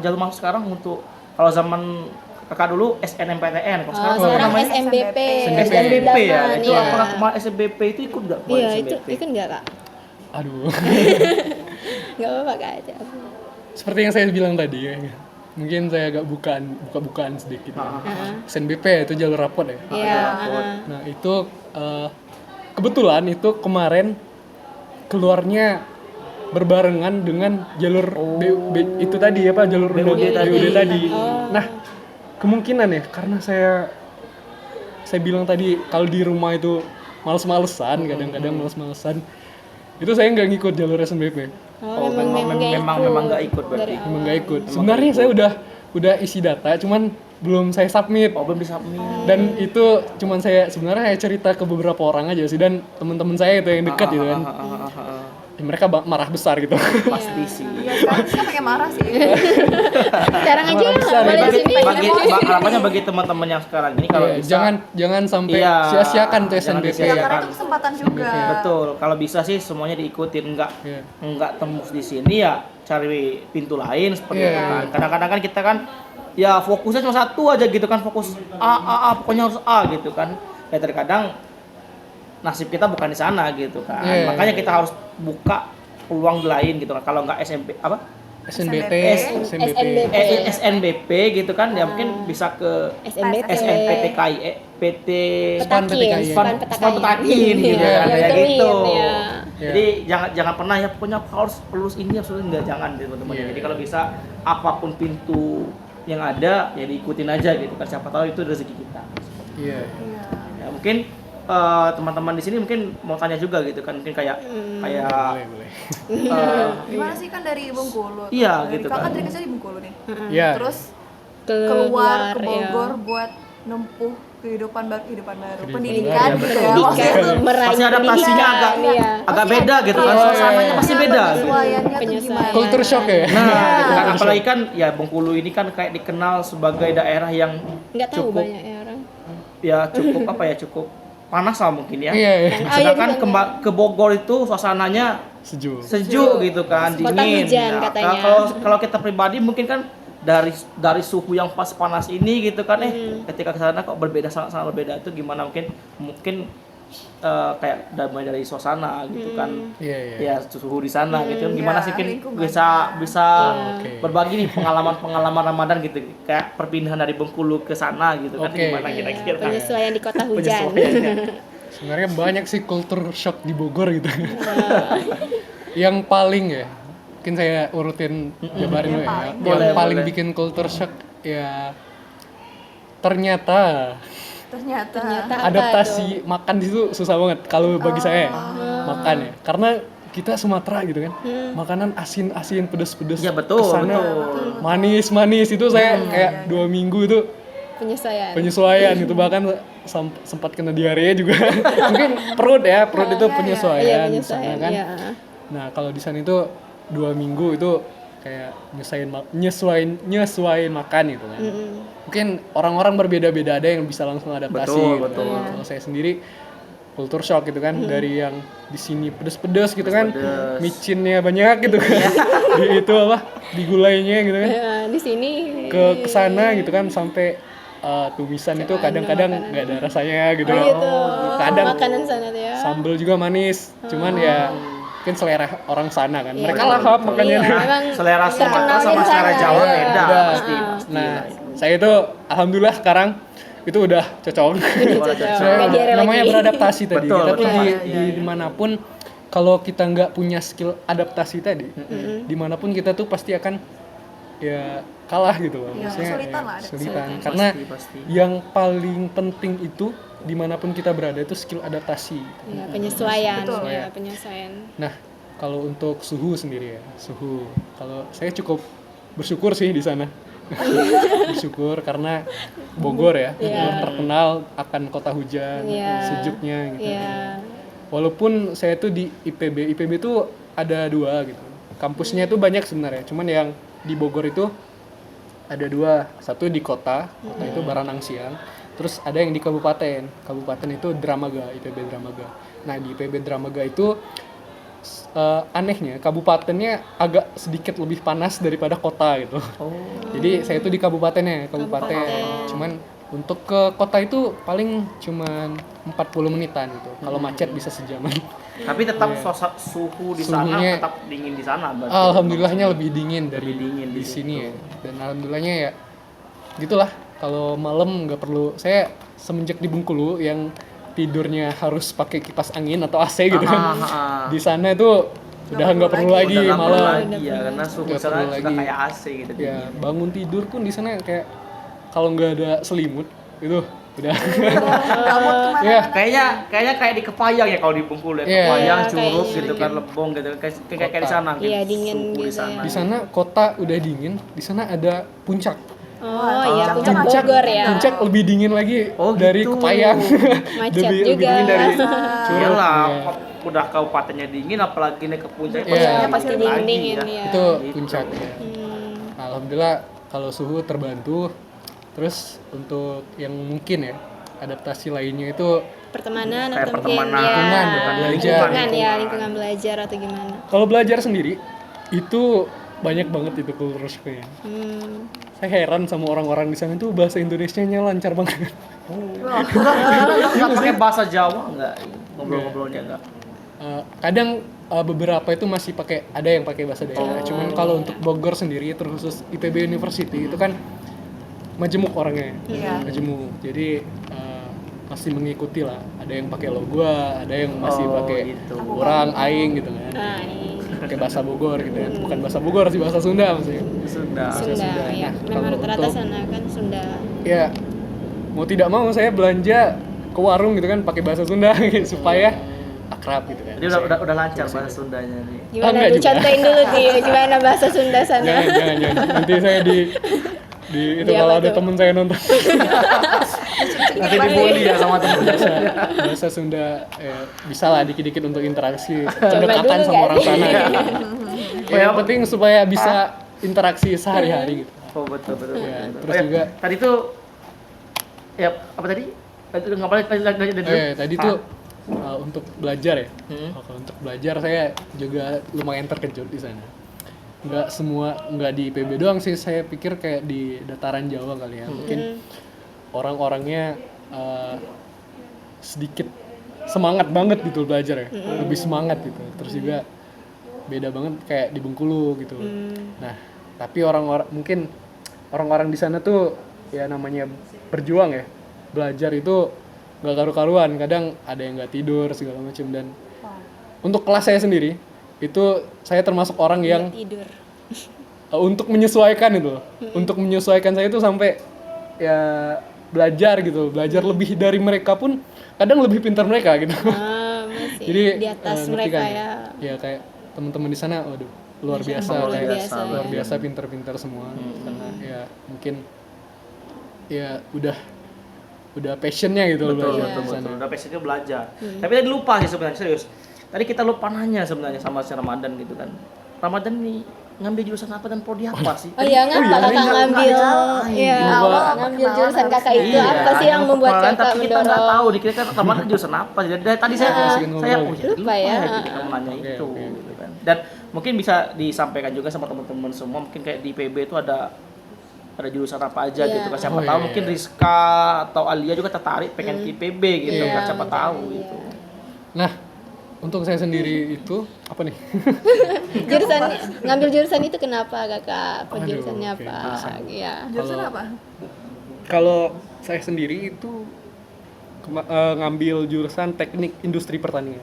jalur masuk sekarang untuk kalau zaman kakak dulu SNMPTN, kalau sekarang apa Sekarang namanya? SMBP. SNMP ya. Itu Iya. apakah kemarin SNBP itu ikut nggak? Iya, itu SNBP? ikut enggak, Kak? Aduh. Enggak apa-apa, Kak. Aja. Seperti yang saya bilang tadi ya. Mungkin saya agak buka-bukaan sedikit. Ya. SNBP itu jalur rapot ya. Iya. Nah, itu kebetulan itu kemarin keluarnya berbarengan dengan jalur itu tadi ya Pak, jalur BUD tadi. Nah, kemungkinan ya karena saya bilang tadi kalau di rumah itu males-malesan, kadang-kadang males-malesan. Itu saya nggak ngikut jalur SNBP. Oh, memang nggak ikut berarti. Memang nggak ikut. Sebenarnya saya udah isi data, cuman belum saya submit. Oh, belum bisa submit. Dan itu cuman saya sebenarnya saya cerita ke beberapa orang aja sih dan teman-teman saya itu yang dekat gitu kan. Ya, mereka marah besar gitu. Pasti sih. Iya, sekarang sih pakai marah sih. Sekarang aja besar, boleh ya. di sini. Harapannya bagi teman-teman yang sekarang ini kalau Iya, bisa jangan sampai Iya, sia-siakan tuh jangan SNBP. Ya, disia-siakan. karena itu kesempatan juga. Betul, kalau bisa sih semuanya diikutin, enggak tembus di sini ya cari pintu lain seperti Iya. itu kan. Kadang-kadang kan kita kan ya fokusnya cuma satu aja gitu kan, fokus pokoknya harus A gitu kan. Ya terkadang nasib kita bukan di sana gitu kan. Makanya kita harus buka peluang lain gitu kan. Kalau nggak SNBT, SNBP gitu kan, ya mungkin bisa ke SNBT, SNPTKI, PT Petakin, Petakin gitu kan, Ya, kayak betul, gitu. ya. Jadi jangan pernah ya pokoknya aku harus lulus ini harus lulus, enggak, jangan gitu teman-teman. Jadi kalau bisa apapun pintu yang ada ya diikutin aja gitu kan, siapa tahu itu rezeki kita. Iya. Ya, mungkin teman-teman di sini mungkin mau tanya juga gitu kan, mungkin kayak Boleh. Gimana sih kan dari Bengkulu? Iya, Dari gitu kakak kan. dari kecil di Bengkulu nih. Iya. Terus keluar ke ya. Bogor buat nempuh kehidupan baru, Pendidikan, pendidikan ya, gitu betul. ya. Maksudnya Pendidikan, meraih pasti adaptasinya pendidikan, iya. agak beda gitu kan, Pasti ada suasananya pasti beda. penyesuaiannya tuh Penyesuaian. gimana? Culture shock ya. Nah, Iya. gitu kan. Apalagi kan ya Bengkulu ini kan kayak dikenal sebagai daerah yang Nggak tahu cukup banyak ya orang. cukup panas lah mungkin ya. Iya. Sedangkan Oh, iya, ke Bogor itu suasananya Sejuk. sejuk gitu kan, Kota dingin. hujan Nah, katanya. kalau kita pribadi mungkin kan dari suhu yang pas panas ini gitu kan, ketika ke sana kok berbeda, sangat berbeda. Itu gimana, mungkin kayak damai dari suasana gitu kan. Iya. Ya suhu di sana gitu kan, gimana Ya, sih mungkin lingkungan. bisa Oke. berbagi nih pengalaman Ramadan gitu, kayak perpindahan dari Bengkulu ke sana gitu kan. Oke. Gimana kira-kira Penyesuaian di kota hujan. penyesuaiannya. Sebenarnya banyak sih culture shock di Bogor gitu. Yang paling ya, mungkin saya urutin jabarin dulu ya. Boleh, Yang paling boleh. bikin culture shock ya ternyata Ternyata. Apa adaptasi makan di situ susah banget kalau bagi saya makan ya. Karena kita Sumatera gitu kan, makanan asin pedas-pedas. Ya, betul, kesana betul. manis itu saya kayak 2 minggu itu penyesuaian gitu, bahkan sempat kena diare juga. Mungkin perut itu penyesuaian. Iya, di penyesuaian. sana kan. Iya. Nah kalau di sana itu 2 minggu itu kayak nyesuain makan gitu kan. Mungkin orang-orang berbeda-beda, ada yang bisa langsung adaptasi. Betul, gitu. betul. Kalau saya sendiri culture shock gitu kan, dari yang di sini pedes-pedes gitu kan, Pedes. micinnya banyak gitu kan, di itu di gulainya gitu kan, Ya, di sini ke sana gitu kan, sampai tumisan itu kadang-kadang makanan. nggak ada rasanya gitu. Oh gitu. Kadang Makanan sana tuh ya. sambel juga manis, cuman ya mungkin selera orang sana kan. Iya. Mereka lahap makannya. Iya, memang Selera Sumatera terkenal sama di selera sana, Jawa iya. beda Udah. pasti. Nah, saya itu alhamdulillah sekarang itu udah cocok. Nggak diare Namanya lagi. beradaptasi tadi. Betul, Kita tuh betul. di dimanapun kalau kita nggak punya skill adaptasi tadi, dimanapun kita tuh pasti akan ya kalah gitu loh. Ya, Maksudnya, kesulitan lah, ada kesulitan. kesulitan. Karena Pasti. yang paling penting itu dimanapun kita berada itu skill adaptasi. Ya, penyesuaian, Betul. ya, penyesuaian. Nah, kalau untuk suhu sendiri ya, kalau saya cukup bersyukur sih di sana. Bersyukur karena Bogor ya, Bogor terkenal akan kota hujan, Iya. sejuknya gitu. Iya. Walaupun saya tuh di IPB tuh ada 2 gitu. Kampusnya tuh banyak sebenarnya, cuman yang di Bogor itu ada 2. Satu di kota itu Baranang Siang. Terus ada yang di kabupaten itu Dramaga, IPB Dramaga. Nah di IPB Dramaga itu anehnya kabupatennya agak sedikit lebih panas daripada kota gitu. Jadi saya itu di kabupaten. Cuman untuk ke kota itu paling cuman 40 menitan gitu. Kalau macet bisa sejaman. Tapi tetap suhu di sana Suhunya- tetap dingin di sana berarti. Alhamdulillahnya lebih dingin dari Lebih dingin di di sini situ. ya. Dan alhamdulillahnya ya gitulah. Kalau malam nggak perlu, saya semenjak di Bengkulu yang tidurnya harus pakai kipas angin atau AC gitu kan. Di sana itu udah nggak perlu lagi Udah nggak perlu malah. lagi ya, karena suhu Nggak sana perlu sudah lagi. kayak AC gitu. Ya bangun tidur pun di sana kayak kalau nggak ada selimut itu udah. Gamut kemana? Ya Kayaknya kayak di Kepayang ya kalau di Bengkulu ya. Iya. Kepayang, Iya, Curug kayaknya gitu kan, Lebong gitu kayak di sana gitu. Iya, dingin Suhu di gitu sana. ya. di sana kota udah dingin, di sana ada puncak. Oh iya, puncak Puncak- Bogor ya. Puncak lebih dingin lagi Oh, dari gitu. Kepayang. Macet lebih juga. dingin dari Curug. Iyalah, Iya. udah kabupatennya dingin apalagi naik ke puncak Iya. Pasti lagi dingin-dingin ya. ya. Itu Gitu. puncak ya. Alhamdulillah kalau suhu terbantu. Terus untuk yang mungkin ya adaptasi lainnya itu Pertemanan Kayak atau mungkin pertemanan, ya lingkungan, bukan belajar. lingkungan belajar atau gimana. kalau belajar sendiri itu banyak banget itu culture shock-nya. saya heran sama orang-orang di sana tuh bahasa Indonesianya lancar banget. Nggak pakai bahasa Jawa nggak ngobrol-ngobrolnya nggak? Kadang beberapa itu masih pakai, ada yang pakai bahasa daerah. Cuman kalau untuk Bogor sendiri terkhusus IPB University itu kan majemuk orangnya. Iya. Majemuk. Jadi masih mengikuti lah. Ada yang pakai lo gua, ada yang masih pakai gitu. orang aing gitu kan. Nah, ini Pakai bahasa Bogor gitu ya. Bukan bahasa Bogor sih, bahasa Sunda maksudnya. Sudah. Sunda ya. Memang Kalau rata-rata untuk- sana kan Sunda. Ya mau tidak mau saya belanja ke warung gitu kan pakai bahasa Sunda gitu, supaya akrab gitu kan. Jadi udah lancar bahasa Sundanya nih. Gimana enggak tuh juga. contohin dulu Di, gimana bahasa Sunda sana? Jangan. Nanti saya di itu Di kalau apa ada tuh? temen saya nonton Nanti dibully ya sama temen. bahasa Sunda bisa lah dikit-dikit untuk interaksi dulu pendekatan sama nggak orang sih? sana gitu. Yang penting supaya bisa interaksi sehari-hari gitu. Oh betul. Ya, betul. terus juga tadi tuh ya apa tadi? Tadi ngapain tadi dulu? tadi tuh untuk belajar ya. Hmm. Kalau untuk belajar saya juga lumayan terkejut di sana. Nggak di IPB doang sih, saya pikir kayak di dataran Jawa kali ya. Mungkin orang-orangnya sedikit semangat banget gitu belajar ya. Lebih semangat gitu. Terus juga beda banget kayak di Bengkulu gitu. Nah, tapi mungkin orang-orang di sana tuh ya namanya berjuang ya. Belajar itu nggak karu-karuan, kadang ada yang nggak tidur segala macam. Dan untuk kelas saya sendiri itu saya termasuk orang yang Tidur. untuk menyesuaikan itu loh. Untuk menyesuaikan saya itu sampai ya belajar lebih dari mereka pun kadang lebih pintar mereka gitu. Masih Jadi di atas ngerti mereka kan? ya. Ya kayak teman-teman di sana waduh luar biasa Luar kayak biasa, luar ya. biasa pintar-pintar semua karena ya mungkin ya udah passionnya gitu loh Betul, belajar di sana. betul. Udah passionnya belajar. Tapi tadi lupa sih sebenarnya, serius. Tadi kita lupa nanya sebenarnya sama si Ramadan gitu kan. Ramadan nih ngambil jurusan apa dan prodi apa sih? Oh iya, ngapa kakak ngambil? Iya, Awal ngambil perkenalan jurusan harus kakak itu Iya, apa sih yang membuat perkenalan, kakak tapi kita nggak mendorong? tahu nih kira-kira Ramadan jurusan apa. Jadi dari tadi saya Masih saya ngobrol. ya, Lupa ya. gitu kita mau nanya Oke, itu oke. gitu kan. Dan mungkin bisa disampaikan juga sama teman-teman semua, mungkin kayak di PB itu ada jurusan apa aja Iya. gitu kan, siapa Oh, tahu iya, mungkin iya. Rizka atau Alia juga tertarik pengen ke IPB gitu Iya, kan, siapa tahu iya. gitu. Nah, untuk saya sendiri itu apa nih? Jurusan ngambil jurusan itu kenapa kakak? Aduh, Jurusannya oke, apa? jurusan. Iya. Jurusan Kalau- apa? Kalau saya sendiri itu ngambil jurusan teknik industri pertanian.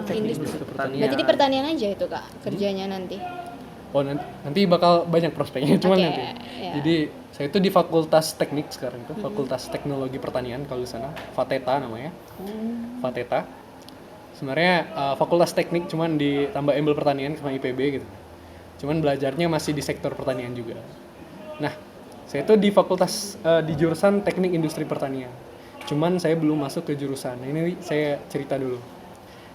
Industri. pertanian. Berarti di pertanian aja itu kak kerjanya nanti. Oh nanti bakal banyak prospeknya cuman Oke, nanti. iya. Jadi saya itu di Fakultas Teknik sekarang itu, Fakultas Teknologi Pertanian kalau di sana, FATETA namanya. FATETA. Sebenarnya Fakultas Teknik cuman ditambah embel pertanian sama IPB gitu. Cuman belajarnya masih di sektor pertanian juga. Nah, saya itu di fakultas di jurusan Teknik Industri Pertanian. Cuman saya belum masuk ke jurusan. Ini saya cerita dulu.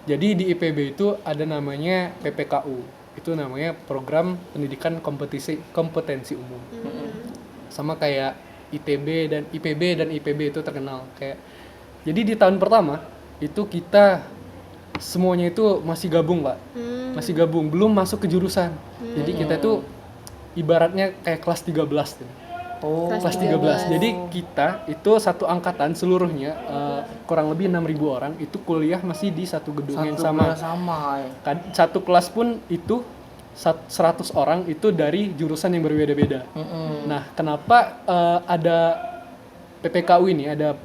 Jadi di IPB itu ada namanya PPKU. Itu namanya Program Pendidikan Kompetensi Umum. Sama kayak ITB dan IPB itu terkenal kayak. Jadi di tahun pertama itu kita semuanya itu masih gabung, Pak. Masih gabung, belum masuk ke jurusan. Jadi kita tuh ibaratnya kayak kelas 13 tuh. Oh, Kelas Kelas 13. Jadi kita itu satu angkatan seluruhnya kurang lebih 6.000 orang itu kuliah masih di satu gedung yang sama. sama ya. Satu kelas pun itu 100 orang itu dari jurusan yang berbeda-beda. Nah, kenapa ada PPKU ini, ada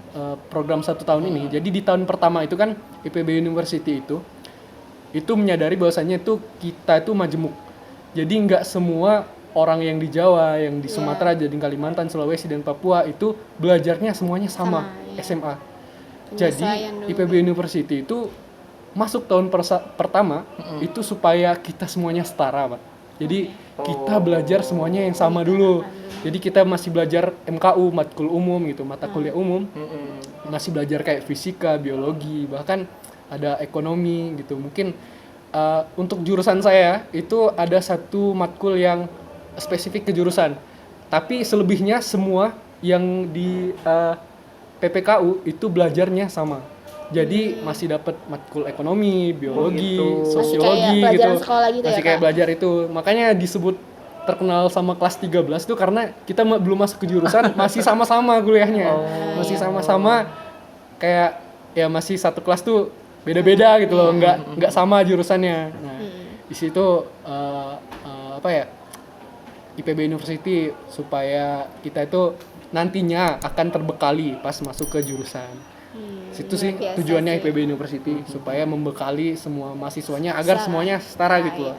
program 1 tahun ini? Jadi di tahun pertama itu kan IPB University itu menyadari bahwasannya itu kita itu majemuk. Jadi nggak semua orang yang di Jawa, yang di Sumatera, jadi Kalimantan, Sulawesi dan Papua itu belajarnya semuanya sama, Sama, iya. SMA. Jadi Penyesuaian dulu. IPB University itu masuk tahun pertama itu supaya kita semuanya setara, Pak. Jadi kita belajar semuanya yang sama dulu. Jadi kita masih belajar MKU, matkul umum gitu, mata kuliah umum. Masih belajar kayak fisika, biologi, bahkan ada ekonomi gitu. Mungkin untuk jurusan saya itu ada satu matkul yang spesifik ke jurusan. Tapi selebihnya semua yang di PPKU itu belajarnya sama. Jadi masih dapat matkul ekonomi, biologi, gitu. sosiologi Masih kayak gitu. pelajaran sekolah gitu ya, Masih kayak Kak? belajar itu. Makanya disebut terkenal sama kelas 13 tuh karena kita belum masuk ke jurusan, masih sama-sama kuliahnya. Masih sama-sama kayak ya masih satu kelas tuh beda-beda gitu loh, nggak sama jurusannya. Nah, di situ apa ya? IPB University supaya kita itu nantinya akan terbekali pas masuk ke jurusan. Situ sih luar biasa tujuannya sih. IPB University supaya membekali semua mahasiswanya agar semuanya setara gitu loh.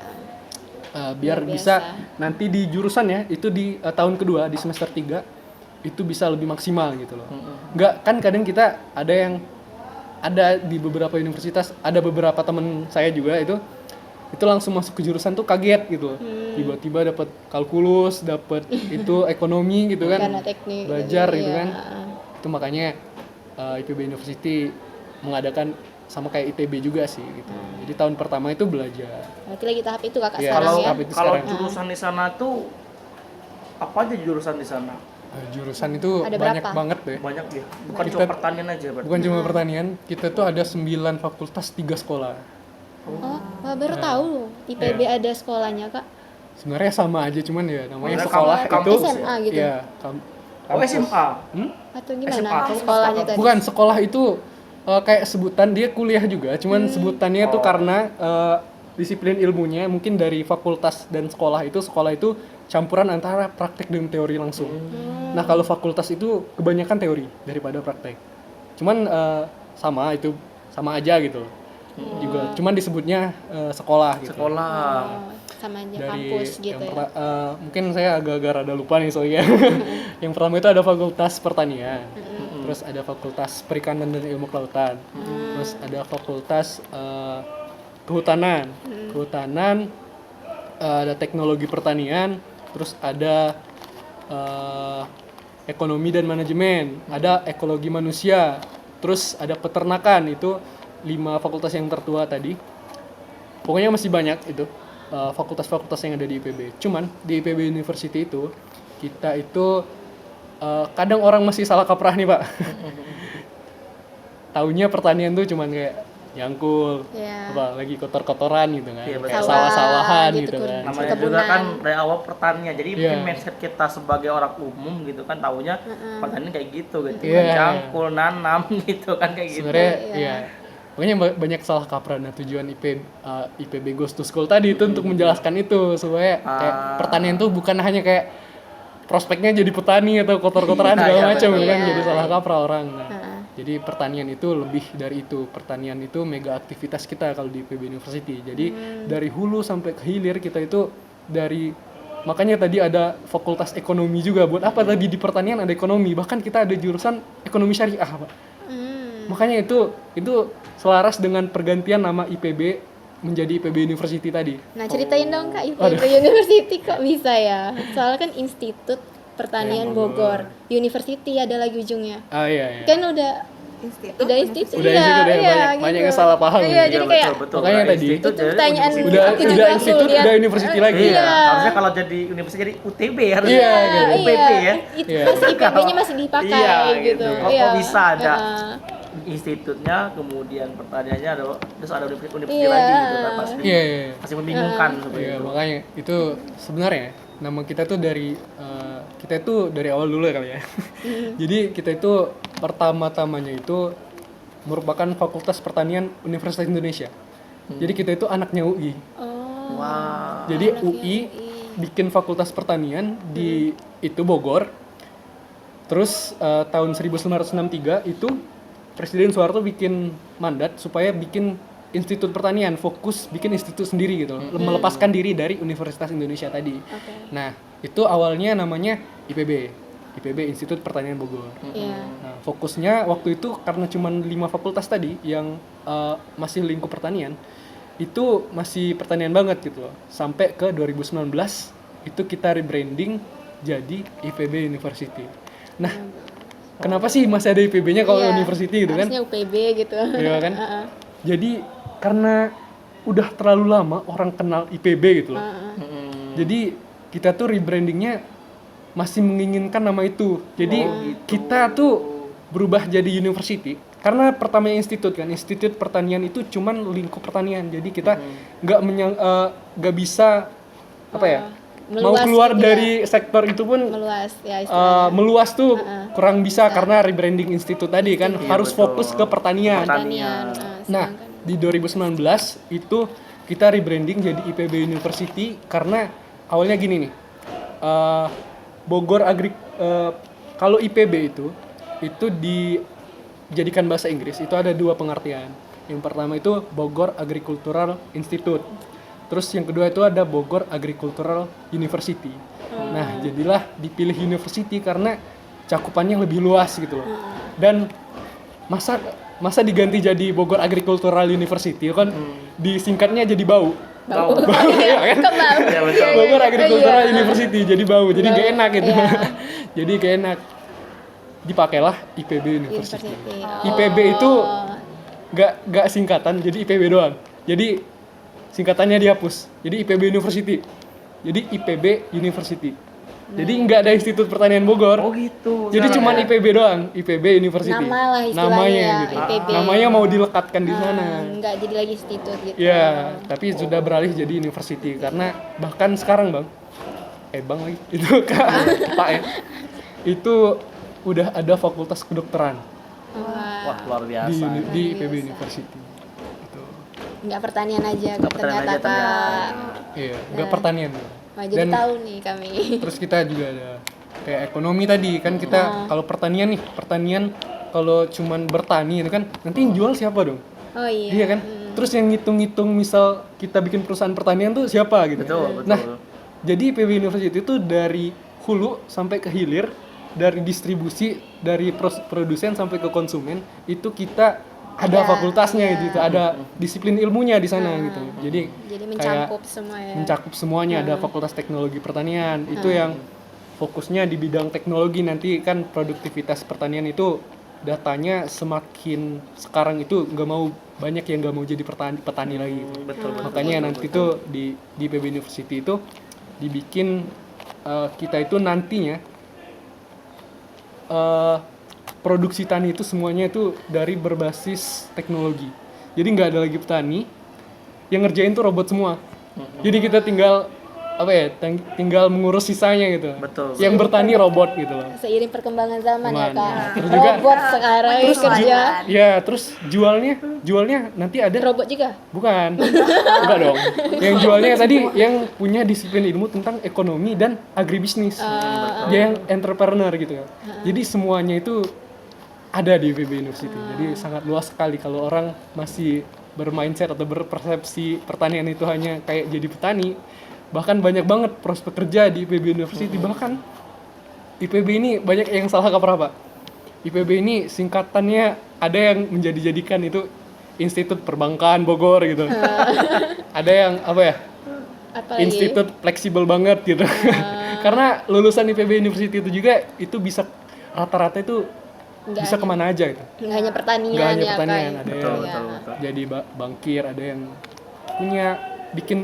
Biar Luar bisa biasa. nanti di jurusan ya itu di tahun kedua di semester 3 itu bisa lebih maksimal gitu loh. Enggak kan kadang kita ada di beberapa universitas, ada beberapa teman saya juga itu langsung masuk ke jurusan tuh kaget gitu loh. Tiba-tiba dapat kalkulus, dapat itu ekonomi gitu kan. Karena teknik Belajar gitu, gitu iya. kan. Itu makanya IPB University mengadakan sama kayak ITB juga sih gitu. Jadi tahun pertama itu belajar. Berarti lagi tahap itu kakak Iya, sekarang Kalau ya. tahap itu kalau sekarang. jurusan di sana tuh apa aja jurusan di sana? Jurusan itu Ada banyak berapa? banget deh. Banyak ya. Bukan Kita- cuma pertanian aja berarti. Bukan cuma pertanian, kita tuh ada 9 fakultas, 3 sekolah. Oh, wah, baru tahu loh IPB ada sekolahnya kak. Sebenarnya sama aja cuman ya namanya Sebenarnya sekolah kampus itu SMA gitu? ya Oh, SMA. Atau gimana SMA atau sekolahnya tadi? bukan sekolah itu kayak sebutan dia kuliah juga, cuman sebutannya tuh karena disiplin ilmunya mungkin dari fakultas dan sekolah itu campuran antara praktek dan teori langsung. Nah, kalau fakultas itu kebanyakan teori daripada praktek. Cuman sama aja gitu. Juga cuman disebutnya sekolah gitu. Sekolah. Oh, sama aja Dari kampus gitu yang ya. mungkin saya agak-agak rada lupa nih soalnya. Yang pertama itu ada fakultas pertanian, terus ada fakultas perikanan dan ilmu kelautan, terus ada fakultas kehutanan, ada teknologi pertanian, terus ada ekonomi dan manajemen, ada ekologi manusia, terus ada peternakan. Itu 5 fakultas yang tertua tadi. Pokoknya masih banyak itu fakultas-fakultas yang ada di IPB. Cuman di IPB University itu kita itu kadang orang masih salah kaprah nih Pak. Taunya pertanian tuh cuman kayak nyangkul, Iya. apa lagi kotor-kotoran gitu kan, Iya, betul. kayak Sawah, sawah-sawahan gitu, gitu kan. Namanya Perkebunan. juga kan dari awal pertanian. Jadi Iya. mungkin mindset kita sebagai orang umum gitu kan taunya pertanian kayak gitu gitu. Iya. Kan cangkul, nanam gitu kan kayak gitu. Sebenarnya ya pokoknya banyak salah kaprah. Nah, tujuan IPB Goes to School tadi itu untuk menjelaskan itu supaya kayak pertanian tuh bukan hanya kayak prospeknya jadi petani atau kotor-kotoran segala Iya, macam betul. kan, Iya. jadi salah kaprah orang. Nah, jadi pertanian itu lebih dari itu. Pertanian itu mega aktivitas kita kalau di IPB University. Jadi dari hulu sampai ke hilir kita itu makanya tadi ada fakultas ekonomi juga. Buat apa tadi di pertanian ada ekonomi? Bahkan kita ada jurusan ekonomi syariah, Pak. Makanya itu selaras dengan pergantian nama IPB menjadi IPB University tadi. Nah ceritain dong kak IPB University kok bisa ya? Soalnya kan Institut Pertanian Bogor. University ada lagi ujungnya. Ah iya. Kan udah Institut. institut Udah iya, institut ya, iya, banyak yang salah paham Iya, ya. jadi Iya, kayak betul. Makanya Nah, tadi. institut Itu jadi pertanyaan universitas. Udah Aku juga institut kuliah. udah university lagi. Iya, Iya. harusnya kalau jadi universitas jadi UTB harusnya. Iya, gitu. UPB ya. Itu Iya. masih IPB-nya masih dipakai Iya, gitu. gitu. Kok Iya. bisa ada Heeh. institutnya, kemudian pertanyaannya ada terus ada universitas Iya. lagi gitu kan pasti. Iya, iya. Pasti membingungkan seperti Iya, itu. makanya itu sebenarnya nama kita tuh dari awal dulu ya kali ya. Jadi kita itu pertama-tamanya itu merupakan Fakultas Pertanian Universitas Indonesia. Jadi kita itu anaknya UI. Oh. Wah. Jadi UI bikin Fakultas Pertanian di itu Bogor. Terus tahun 1963 itu Presiden Soeharto bikin mandat supaya bikin Institut Pertanian, fokus bikin institut sendiri gitu, melepaskan diri dari Universitas Indonesia tadi. Oke. Nah, itu awalnya namanya IPB Institut Pertanian Bogor. Iya. Nah, fokusnya waktu itu karena cuma 5 fakultas tadi yang masih lingkup pertanian, itu masih pertanian banget gitu loh. Sampai ke 2019 itu kita rebranding jadi IPB University. Nah, kenapa sih masih ada IPB-nya kalau Iya. university gitu kan? Harusnya UPB gitu. Iya kan? Heeh. Jadi karena udah terlalu lama orang kenal IPB gitu loh. Jadi kita tuh rebrandingnya masih menginginkan nama itu. Jadi kita tuh berubah jadi university karena pertama institut kan, Institut Pertanian itu cuman lingkup pertanian. Jadi kita nggak bisa apa ya? mau Meluas keluar gitu ya. dari sektor itu pun Meluas ya istilahnya. meluas tuh kurang bisa karena rebranding institut tadi kan harus betul. fokus ke pertanian. Pertanian. Nah, di 2019 itu kita rebranding jadi IPB University karena awalnya gini nih. Bogor kalau IPB itu dijadikan bahasa Inggris itu ada 2 pengertian. Yang pertama itu Bogor Agricultural Institute. Terus yang kedua itu ada Bogor Agricultural University. Nah, jadilah dipilih university karena cakupannya lebih luas gitu loh. Dan masa diganti jadi Bogor Agricultural University kan disingkatnya jadi bau. Bau. Iya kan? Kok bau? Ya, betul. Bogor Agricultural Iya. University jadi bau, jadi gak enak gitu. Iya. Jadi gak enak. Dipakailah IPB University. University. IPB itu gak singkatan, jadi IPB doang. Jadi singkatannya dihapus. Jadi IPB University. Jadi IPB University. Jadi nggak ada Institut Pertanian Bogor. Oh gitu. Jadi Sekarang cuman ya? IPB doang, IPB University. Nama lah istilahnya Namanya ya, gitu. IPB. Namanya mau dilekatkan di sana. Enggak jadi lagi institut gitu. Ya, tapi sudah beralih jadi university karena bahkan sekarang Bang, Bang lagi itu Pak ya, itu udah ada fakultas kedokteran Wah, luar biasa. di IPB University. Itu. Enggak pertanian aja Nggak pertanian ternyata aja ternyata. Kak. Iya, nggak pertanian. Wah, jadi Dan tahu nih kami. terus kita juga ada kayak ekonomi tadi kan kita kalau pertanian kalau cuman bertani itu kan nanti yang jual siapa dong? Oh iya. Iya kan? Terus yang ngitung-ngitung misal kita bikin perusahaan pertanian tuh siapa gitu. Betul. Nah, jadi IPB University itu dari hulu sampai ke hilir, dari distribusi, dari produsen sampai ke konsumen, itu kita ada fakultasnya gitu, ada disiplin ilmunya di sana gitu. Jadi mencakup semua ya. mencakup semuanya, ada fakultas teknologi pertanian. Itu yang fokusnya di bidang teknologi, nanti kan produktivitas pertanian itu datanya semakin sekarang itu banyak yang nggak mau jadi petani lagi. Betul. Makanya nanti tuh di IPB University itu dibikin kita itu nantinya produksi tani itu semuanya itu dari berbasis teknologi. Jadi nggak ada lagi petani, yang ngerjain tuh robot semua. Jadi kita tinggal tinggal mengurus sisanya gitu. Betul. Yang bertani robot gitu loh. Seiring perkembangan zaman ya Zaman, Kak. ya. Terus juga- Robot sekarang kerja. Ya, terus jualnya nanti ada Robot juga. bukan dong. Yang jualnya tadi yang punya disiplin ilmu tentang ekonomi dan agribisnis. Dia yang entrepreneur gitu ya. Jadi semuanya itu ada di IPB University. Jadi sangat luas sekali kalau orang masih bermindset atau berpersepsi pertanian itu hanya kayak jadi petani. Bahkan banyak banget prospek kerja di IPB University. Bahkan IPB ini banyak yang salah kaprah Pak. IPB ini singkatannya ada yang menjadi-jadikan itu Institut Perbankan Bogor gitu. Ada yang Apalagi Institut fleksibel banget gitu. Karena lulusan IPB University itu juga itu bisa rata-rata itu Nggak bisa kemana aja gitu. nggak hanya pertanian Nggak hanya ya pertanian, Kak. ada Betul, yang betul. jadi bankir, ada yang punya bikin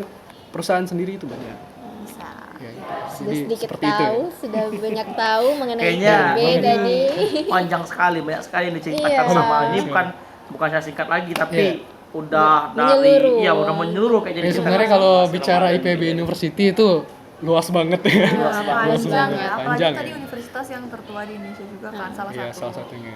perusahaan sendiri itu banyak. Bisa. Ya, gitu. Sudah Jadi sedikit seperti itu tahu, ya. sudah banyak tahu mengenai Kayaknya IPB tadi. panjang sekali, banyak sekali yang diceritakan Iya. sama ini bukan saya singkat lagi tapi Iya. udah Menyeluruh. udah menyeluruh kayak jadi Ya, kita sebenarnya nggak kalau sama bicara sama IPB University itu luas banget ya. Luas banget. Panjang banget, ya, apalagi panjang tadi ya. universitas yang tertua di Indonesia juga kan salah Iya, satu. salah satunya.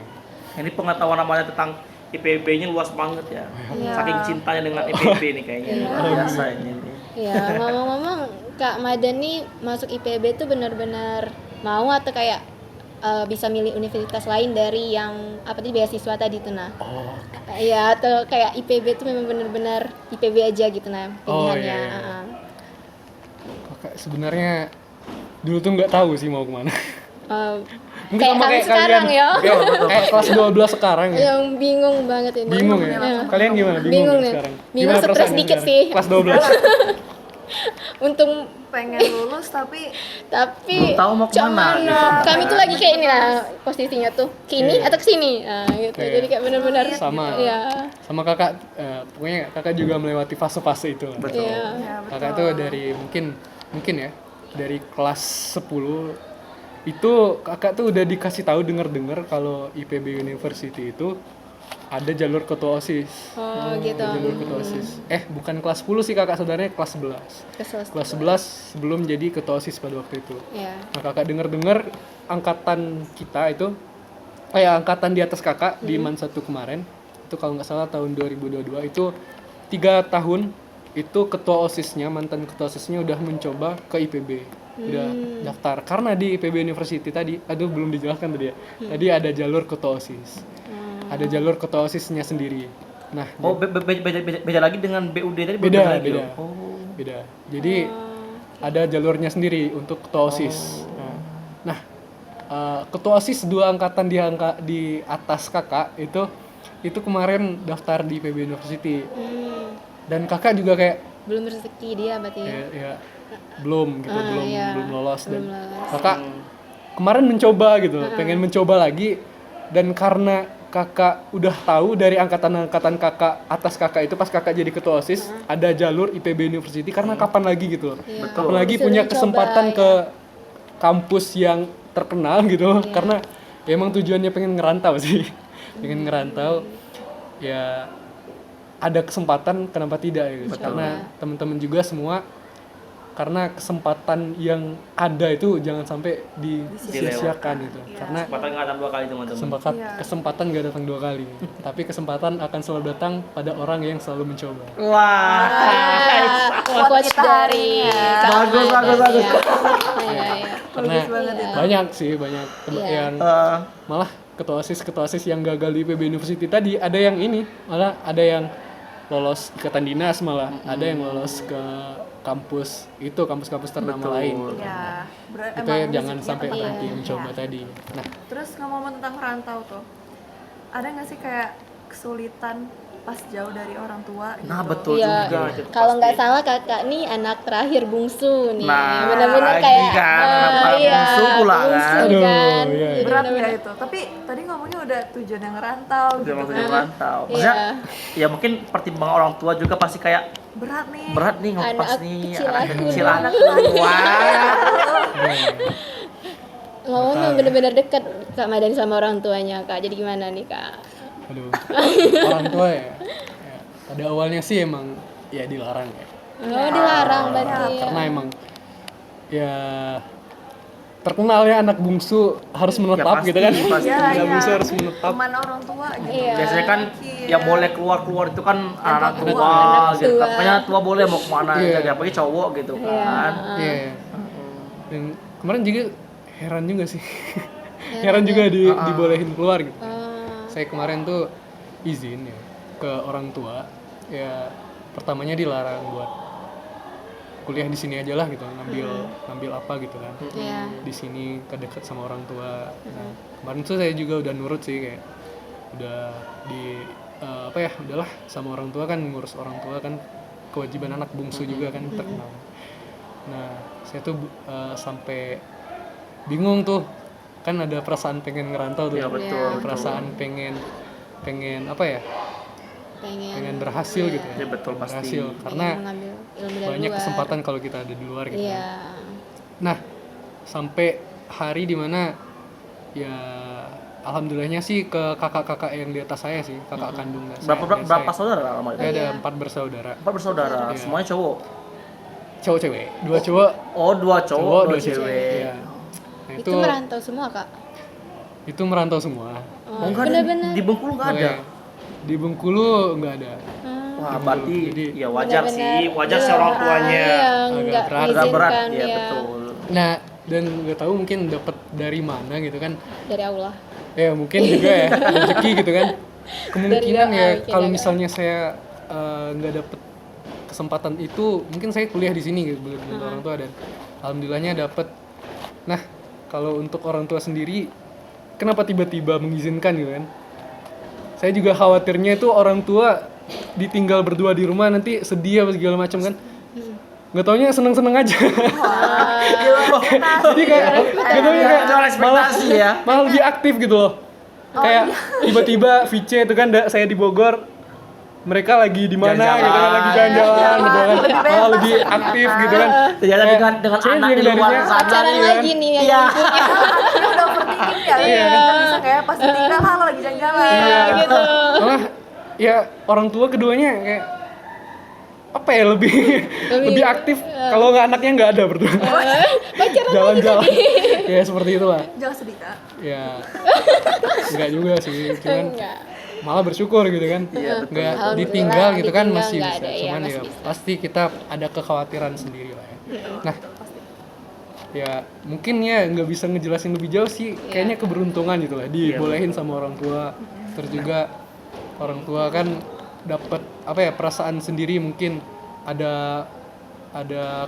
Ini pengetahuan namanya tentang IPB-nya luas banget ya. Iya. Saking cintanya dengan IPB nih kayaknya. Luar biasa ini. Ya, ngomong-ngomong Kak Madan nih masuk IPB tuh benar-benar mau atau kayak bisa milih universitas lain dari yang beasiswa tadi tuh nah. Oh, Iya, atau kayak IPB tuh memang benar-benar IPB aja gitu nah pilihannya. iya, iya. Kakak sebenarnya dulu tuh nggak tahu sih mau kemana. Mungkin Kayak sama kami kayak sekarang kalian. ya. Iya, betul. Kayak kelas 12 sekarang ya. Yang bingung banget ini. Bingung ya? Iya. Kalian gimana? Bingung ya nih. sekarang? Bingung, Gimana stres perasaannya dikit sekarang? sih. Kelas 12. Untung Pengen lulus tapi tapi Belum tahu mau kemana, gitu. Kami tuh lagi kayak ini lah posisinya tuh. Ke ini Iya. atau ke sini. Nah, gitu. Iya. Jadi kayak benar-benar Sama. Iya. Sama kakak, pokoknya kakak juga melewati fase-fase itu lah. Betul. Iya. ya betul. Kakak tuh dari mungkin ya dari kelas 10 itu kakak tuh udah dikasih tahu dengar-dengar kalau IPB University itu ada jalur ketua OSIS. Oh, gitu. Ada jalur ketua OSIS. Bukan kelas 10 sih kakak, sebenarnya kelas 11. Kelas 11 sebelum jadi ketua OSIS pada waktu itu. Iya. Nah kakak dengar angkatan kita itu, angkatan di atas kakak di MAN 1 kemarin, itu kalau nggak salah tahun 2022 itu 3 tahun itu ketua OSISnya, mantan ketua OSISnya udah mencoba ke IPB. Udah daftar. Karena di IPB University tadi, belum dijelaskan tadi ya. Tadi ada jalur ketua OSIS. Ada jalur ketua OSISnya sendiri. Nah, beda lagi dengan BUD tadi. beda. Lagi. Beda. Jadi ada jalurnya sendiri untuk ketua OSIS. Nah, ketua OSIS 2 angkatan di atas kakak itu kemarin daftar di IPB University. Dan kakak juga kayak Belum rezeki dia berarti. ya belum gitu, iya. belum lolos. Dan Belum lolos. kakak kemarin mencoba gitu, pengen mencoba lagi, dan karena kakak udah tahu dari angkatan kakak atas kakak itu pas kakak jadi ketua OSIS ada jalur IPB University, karena kapan lagi gitu loh. Iya. Kapan lagi Bisa punya dicoba, kesempatan ya. ke kampus yang terkenal gitu, karena ya emang tujuannya pengen ngerantau sih. Pengen ngerantau ya, ada kesempatan kenapa tidak ya gitu. Karena teman-teman juga semua, karena kesempatan yang ada itu jangan sampai disia-siakan gitu. Karena Kesempatan nggak datang 2 kali teman-teman. kesempatan gak datang 2 kali, tapi kesempatan akan selalu datang pada orang yang selalu mencoba. Wah. Quotes dari Kak Bagus, Madan, bagus. Iya. Karena banyak yang malah ketua OSIS yang gagal di IPB University tadi, ada yang malah ada yang lolos ikatan dinas, malah ada yang lolos ke kampus ternama lain. Ya, Itu ya, jangan sampai berhenti mencoba tadi. Nah, Terus ngomong tentang rantau tuh, ada nggak sih kayak kesulitan pas jauh dari orang tua gitu? Nah, betul Iya. juga. itu Kalau nggak pasti. salah kakak nih anak terakhir bungsu nih. Nah, Bener-bener lagi kayak kan, anak bungsu pula kan. Aduh, kan. iya. Jadi Berat bener-bener- nggak itu? Tapi tadi ngomongnya udah tujuan yang ngerantau Udah gitu maksudnya kan. merantau. Iya. Maksudnya, ya mungkin pertimbangan orang tua juga pasti kayak Berat nih. ngelepas Anak nih kecil anak aku kecil nih. anak wah. Ngomong bener-bener deket Kak Madan sama orang tuanya Kak. Jadi gimana nih Kak? aduh, orang tua ya, pada awalnya sih emang ya dilarang ya. Oh dilarang berarti ya. Karena emang ya terkenalnya anak bungsu harus menetap pasti, gitu kan. pasti. Anak bungsu harus menetap. Teman orang tua gitu. Iya. Biasanya kan yang boleh keluar itu kan anak tua. tua Anak gitu. tua. Pokoknya tua boleh mau kemana Iya. aja, apalagi cowok gitu kan. Iya. Dan kemarin juga heran juga sih. Heran juga dibolehin keluar gitu. Saya kemarin tuh izin ya ke orang tua, ya pertamanya dilarang buat kuliah di sini aja lah gitu, ngambil apa gitu kan. Iya. Di sini kedekat sama orang tua. Nah, kemarin tuh saya juga udah nurut sih, kayak udah udahlah sama orang tua kan, ngurus orang tua kan kewajiban anak bungsu juga kan, terkenal. Nah, saya tuh sampai bingung tuh, kan ada perasaan pengen ngerantau tuh. Iya, betul. Ada perasaan pengen apa ya? Pengen berhasil gitu ya. Iya, betul, pasti. Berhasil karena mengambil ilmu dari banyak luar. kesempatan kalau kita ada di luar gitu. Iya. Nah, sampai hari dimana ya alhamdulillahnya sih ke kakak-kakak yang di atas saya sih, kakak kandung saya. Berapa saudara sama Saya itu? ada 4 bersaudara. 4 bersaudara, Iya. semuanya cowok. Cowok cewek, 2 cowok, Oh, 2 cowok, 2 2 cewek. Iya. Nah, Itu merantau semua Kak. itu merantau semua. Oh, enggak ada di Bengkulu enggak ada. Oke. Di Bengkulu nggak ada. Wah, berarti Jadi- ya wajar Benar-benar sih, wajar sih orang tuanya. Iya, Agak nggak berat. Agak berat, mengizinkan ya ya. betul. Nah, dan nggak tahu mungkin dapat dari mana gitu kan. Dari Allah. Ya mungkin juga ya rezeki gitu kan. Kemungkinan Dari ya doa, kalau mungkin misalnya saya nggak dapet kesempatan itu, mungkin saya kuliah di sini gitu dengan orang tua, dan alhamdulillahnya dapet. Nah, kalau untuk orang tua sendiri, kenapa tiba-tiba mengizinkan gitu kan? Saya juga khawatirnya itu orang tua ditinggal berdua di rumah nanti sedih apa segala macam kan. Nggak taunya seneng-seneng aja. Jadi kayak nggak taunya kayak Jual ekspektasi ya. malah lebih aktif gitu loh. Kayak tiba-tiba VC itu kan saya di Bogor, mereka lagi di mana Jalan-jalan. gitu kan, lagi jalan-jalan gitu kan, malah lebih aktif gitu kan. Ternyata Kayak dengan saya anak di luar hindarinya sana Pacaran nih kan. lagi nih yang Iya. punya. dingin ya, kita bisa kayak pas tinggal halo lagi jalan-jalan. gitu. Malah ya orang tua keduanya kayak apa ya lebih aktif kalau nggak anaknya nggak ada berdua. Jalan-jalan. Ya seperti itulah. Jangan sedih Kak. Ya nggak juga sih, cuman Enggak. malah bersyukur gitu kan. Iya, betul. Nggak Alhamdulillah, ditinggal gitu kan ditinggal masih nggak bisa. ada, iya, Cuman masih ya bisa. pasti kita ada kekhawatiran sendiri lah ya. Nah, ya mungkin ya nggak bisa ngejelasin lebih jauh sih. Kayaknya keberuntungan gitu lah, dibolehin sama orang tua. Terus juga orang tua kan dapat apa ya perasaan sendiri, mungkin ada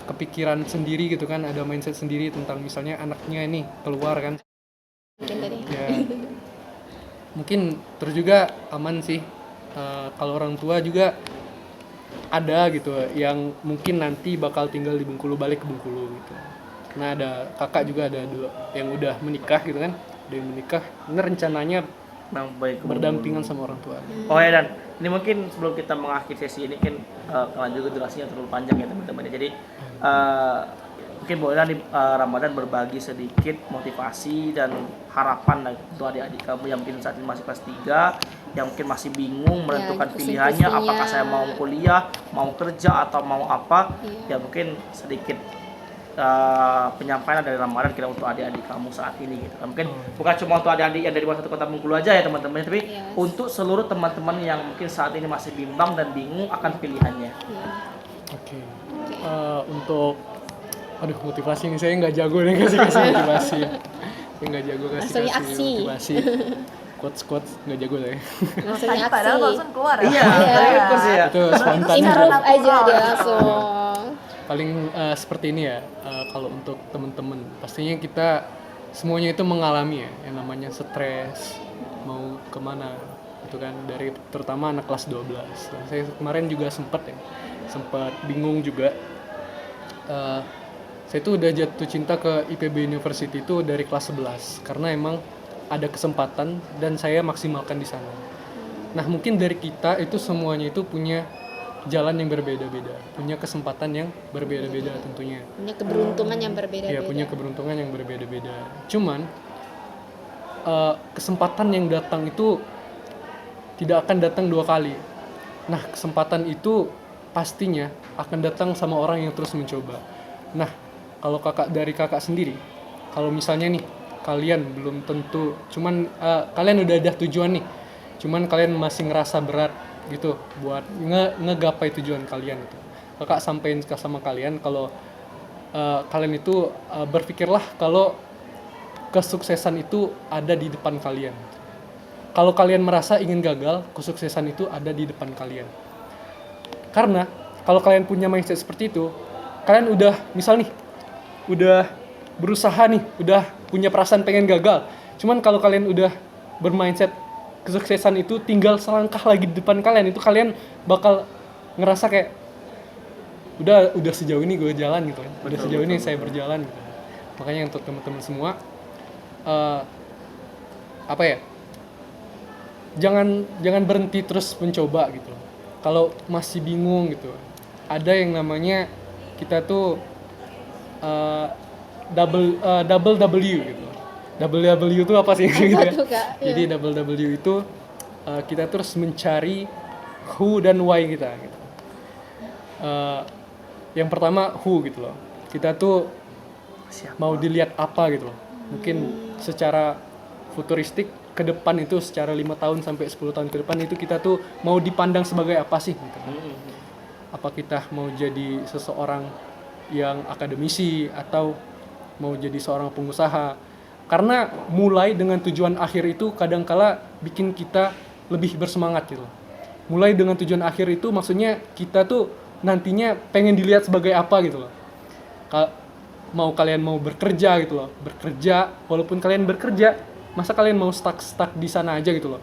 kepikiran sendiri gitu kan, ada mindset sendiri tentang misalnya anaknya ini keluar kan. Mungkin tadi. Ya mungkin terus juga aman sih. Kalau orang tua juga ada gitu yang mungkin nanti bakal tinggal di Bengkulu, balik ke Bengkulu gitu. Nah ada kakak juga ada dua yang udah menikah gitu kan, ada yang menikah. Ini rencananya Baik, berdampingan sama orang tua. Oh ya, dan ini mungkin sebelum kita mengakhiri sesi ini kan karena juga durasinya terlalu panjang ya teman-teman. Jadi mungkin bolehlah nih Ramadan berbagi sedikit motivasi dan harapan lah untuk adik-adik kamu yang mungkin saat ini masih kelas 3, yang mungkin masih bingung menentukan pilihannya, pusing-pusingnya. apakah saya mau kuliah, mau kerja atau mau apa. Iya. Ya mungkin sedikit penyampaian dari Ramadan kira untuk adik-adik kamu saat ini gitu kan. Mungkin bukan cuma untuk adik-adik yang dari satu kota Bengkulu aja ya teman-teman, tapi Yes. untuk seluruh teman-teman yang mungkin saat ini masih bimbang dan bingung akan pilihannya. Iya. Oke. Untuk motivasi nih, saya nggak jago nih kasih motivasi. Saya nggak jago Langsung kasih aksi. motivasi. Quotes nggak jago saya. Langsung Tadi padahal aksi. barusan keluar ya. Iya, terus ya. Itu spontan. Improve aja dia langsung. Paling seperti ini ya, kalau untuk teman-teman pastinya kita semuanya itu mengalami ya yang namanya stres, mau kemana itu kan, dari terutama anak kelas 12. Nah, saya kemarin juga sempat bingung juga. Saya tuh udah jatuh cinta ke IPB University itu dari kelas 11 karena emang ada kesempatan dan saya maksimalkan di sana. Nah mungkin dari kita itu semuanya itu punya jalan yang berbeda-beda, punya kesempatan yang berbeda-beda tentunya. Punya keberuntungan yang berbeda-beda. Ya punya keberuntungan yang berbeda-beda. Cuman kesempatan yang datang itu tidak akan datang 2 kali. Nah kesempatan itu pastinya akan datang sama orang yang terus mencoba. Nah kalau dari kakak sendiri, kalau misalnya nih kalian belum tentu, cuman kalian udah ada tujuan nih, cuman kalian masih ngerasa berat gitu buat ngegapai tujuan kalian gitu. Kakak sampein sama kalian kalau kalian itu berpikirlah kalau kesuksesan itu ada di depan kalian. Kalau kalian merasa ingin gagal, kesuksesan itu ada di depan kalian. Karena kalau kalian punya mindset seperti itu, kalian udah misal nih udah berusaha nih, udah punya perasaan pengen gagal. Cuman kalau kalian udah bermindset kesuksesan itu tinggal selangkah lagi di depan kalian, itu kalian bakal ngerasa kayak udah sejauh ini gue jalan gitu kan. Udah sejauh ini saya berjalan gitu. Makanya untuk teman-teman semua jangan berhenti terus mencoba gitu. Kalau masih bingung gitu, ada yang namanya kita tuh double W gitu. Double W itu apa sih gitu ya? tuh, Kak? Jadi double W itu kita terus mencari who dan why kita gitu. Yang pertama who gitu loh. Kita tuh mau dilihat apa gitu loh. Mungkin secara futuristik ke depan itu secara 5 tahun sampai 10 tahun ke depan itu kita tuh mau dipandang sebagai apa sih gitu. Apa kita mau jadi seseorang yang akademisi atau mau jadi seorang pengusaha? Karena mulai dengan tujuan akhir itu kadangkala bikin kita lebih bersemangat gitu. Mulai dengan tujuan akhir itu maksudnya kita tuh nantinya pengen dilihat sebagai apa gitu loh. Mau kalian mau bekerja gitu loh. Bekerja, walaupun kalian bekerja, masa kalian mau stuck di sana aja gitu loh.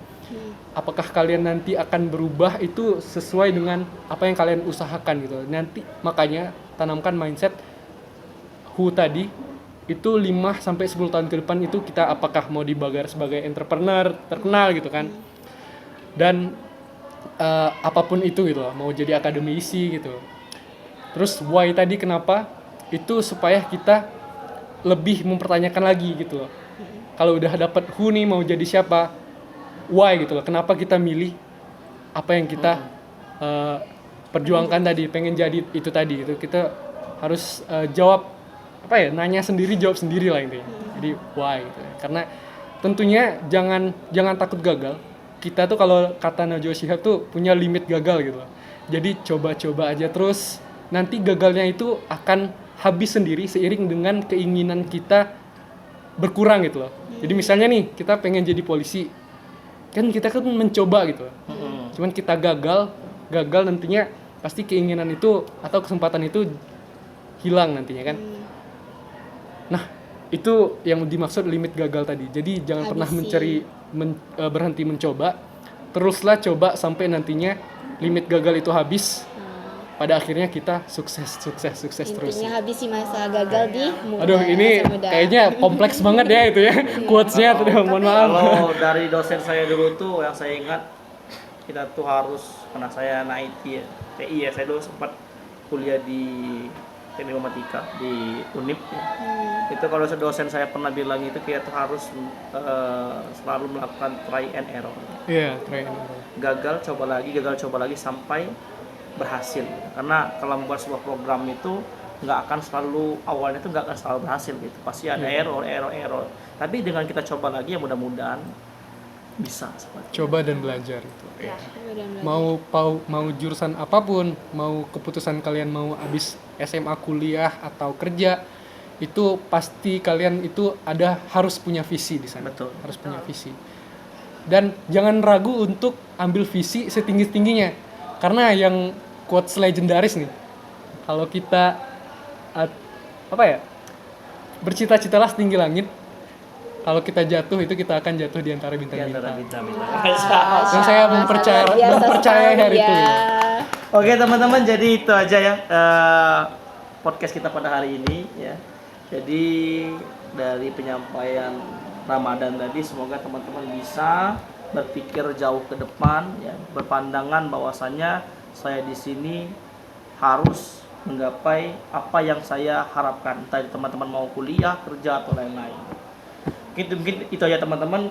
Apakah kalian nanti akan berubah itu sesuai dengan apa yang kalian usahakan gitu. Nanti makanya tanamkan mindset who tadi itu 5 sampai 10 tahun ke depan itu kita apakah mau dibagar sebagai entrepreneur terkenal gitu kan. Dan apapun itu gitu loh, mau jadi akademisi gitu. Terus why tadi kenapa? Itu supaya kita lebih mempertanyakan lagi gitu loh. kalau udah dapat who nih mau jadi siapa, why gitu loh, kenapa kita milih apa yang kita perjuangkan tadi, pengen jadi itu tadi, itu kita harus jawab apa ya, nanya sendiri jawab sendiri lah intinya. Jadi why gitu ya. Karena tentunya jangan takut gagal. Kita tuh kalau kata Najwa Shihab tuh punya limit gagal gitu loh. Jadi coba-coba aja terus, nanti gagalnya itu akan habis sendiri seiring dengan keinginan kita berkurang gitu loh. Jadi misalnya nih kita pengen jadi polisi, kan kita kan mencoba gitu loh. Cuman kita gagal nantinya pasti keinginan itu atau kesempatan itu hilang nantinya kan. Nah itu yang dimaksud limit gagal tadi. Jadi jangan pernah berhenti mencoba, teruslah coba sampai nantinya limit gagal itu habis. Pada akhirnya kita sukses terus. Intinya habisi masa gagal di muda. Aduh ini kayaknya kompleks banget ya itu ya quotes-nya tuh, mohon maaf. Kalau dari dosen saya dulu tuh yang saya ingat, kita tuh harus, karena saya anak IT ya, TI ya, saya dulu sempat kuliah di teknik informatika di Unip ya. Itu kalau dosen saya pernah bilang itu kita tuh harus selalu melakukan try and error. Iya, try and error. Gagal coba lagi sampai berhasil. Karena kalau membuat sebuah program itu nggak akan selalu, awalnya itu nggak akan selalu berhasil gitu, pasti ada error. Tapi dengan kita coba lagi ya mudah-mudahan bisa seperti coba dan belajar itu. Ya. Mau jurusan apapun, mau keputusan kalian mau habis SMA, kuliah atau kerja, itu pasti kalian itu harus punya visi di sana. Betul. Harus punya visi. Dan jangan ragu untuk ambil visi setinggi-tingginya. Karena yang quotes legendaris nih, kalau kita bercita-citalah setinggi langit, kalau kita jatuh itu kita akan jatuh di antara bintang-bintang. Dan saya mempercayai hari itu. Oke teman-teman, jadi itu aja ya podcast kita pada hari ini ya. Jadi dari penyampaian Ramadan tadi, semoga teman-teman bisa berpikir jauh ke depan ya, berpandangan bahwasanya saya di sini harus menggapai apa yang saya harapkan, entah teman-teman mau kuliah, kerja atau lain-lain. Mungkin itu aja teman-teman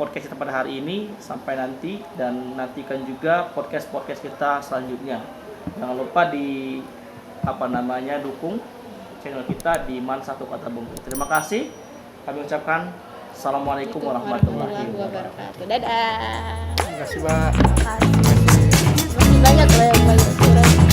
podcast kita pada hari ini. Sampai nanti, dan nantikan juga podcast kita selanjutnya. Jangan lupa dukung channel kita di Man Satu Kota Bumi. Terima kasih. Kami ucapkan Assalamualaikum warahmatullahi wabarakatuh. Dadah. Terima kasih, Pak. Makasih. Masih banyak loh yang banyak surat.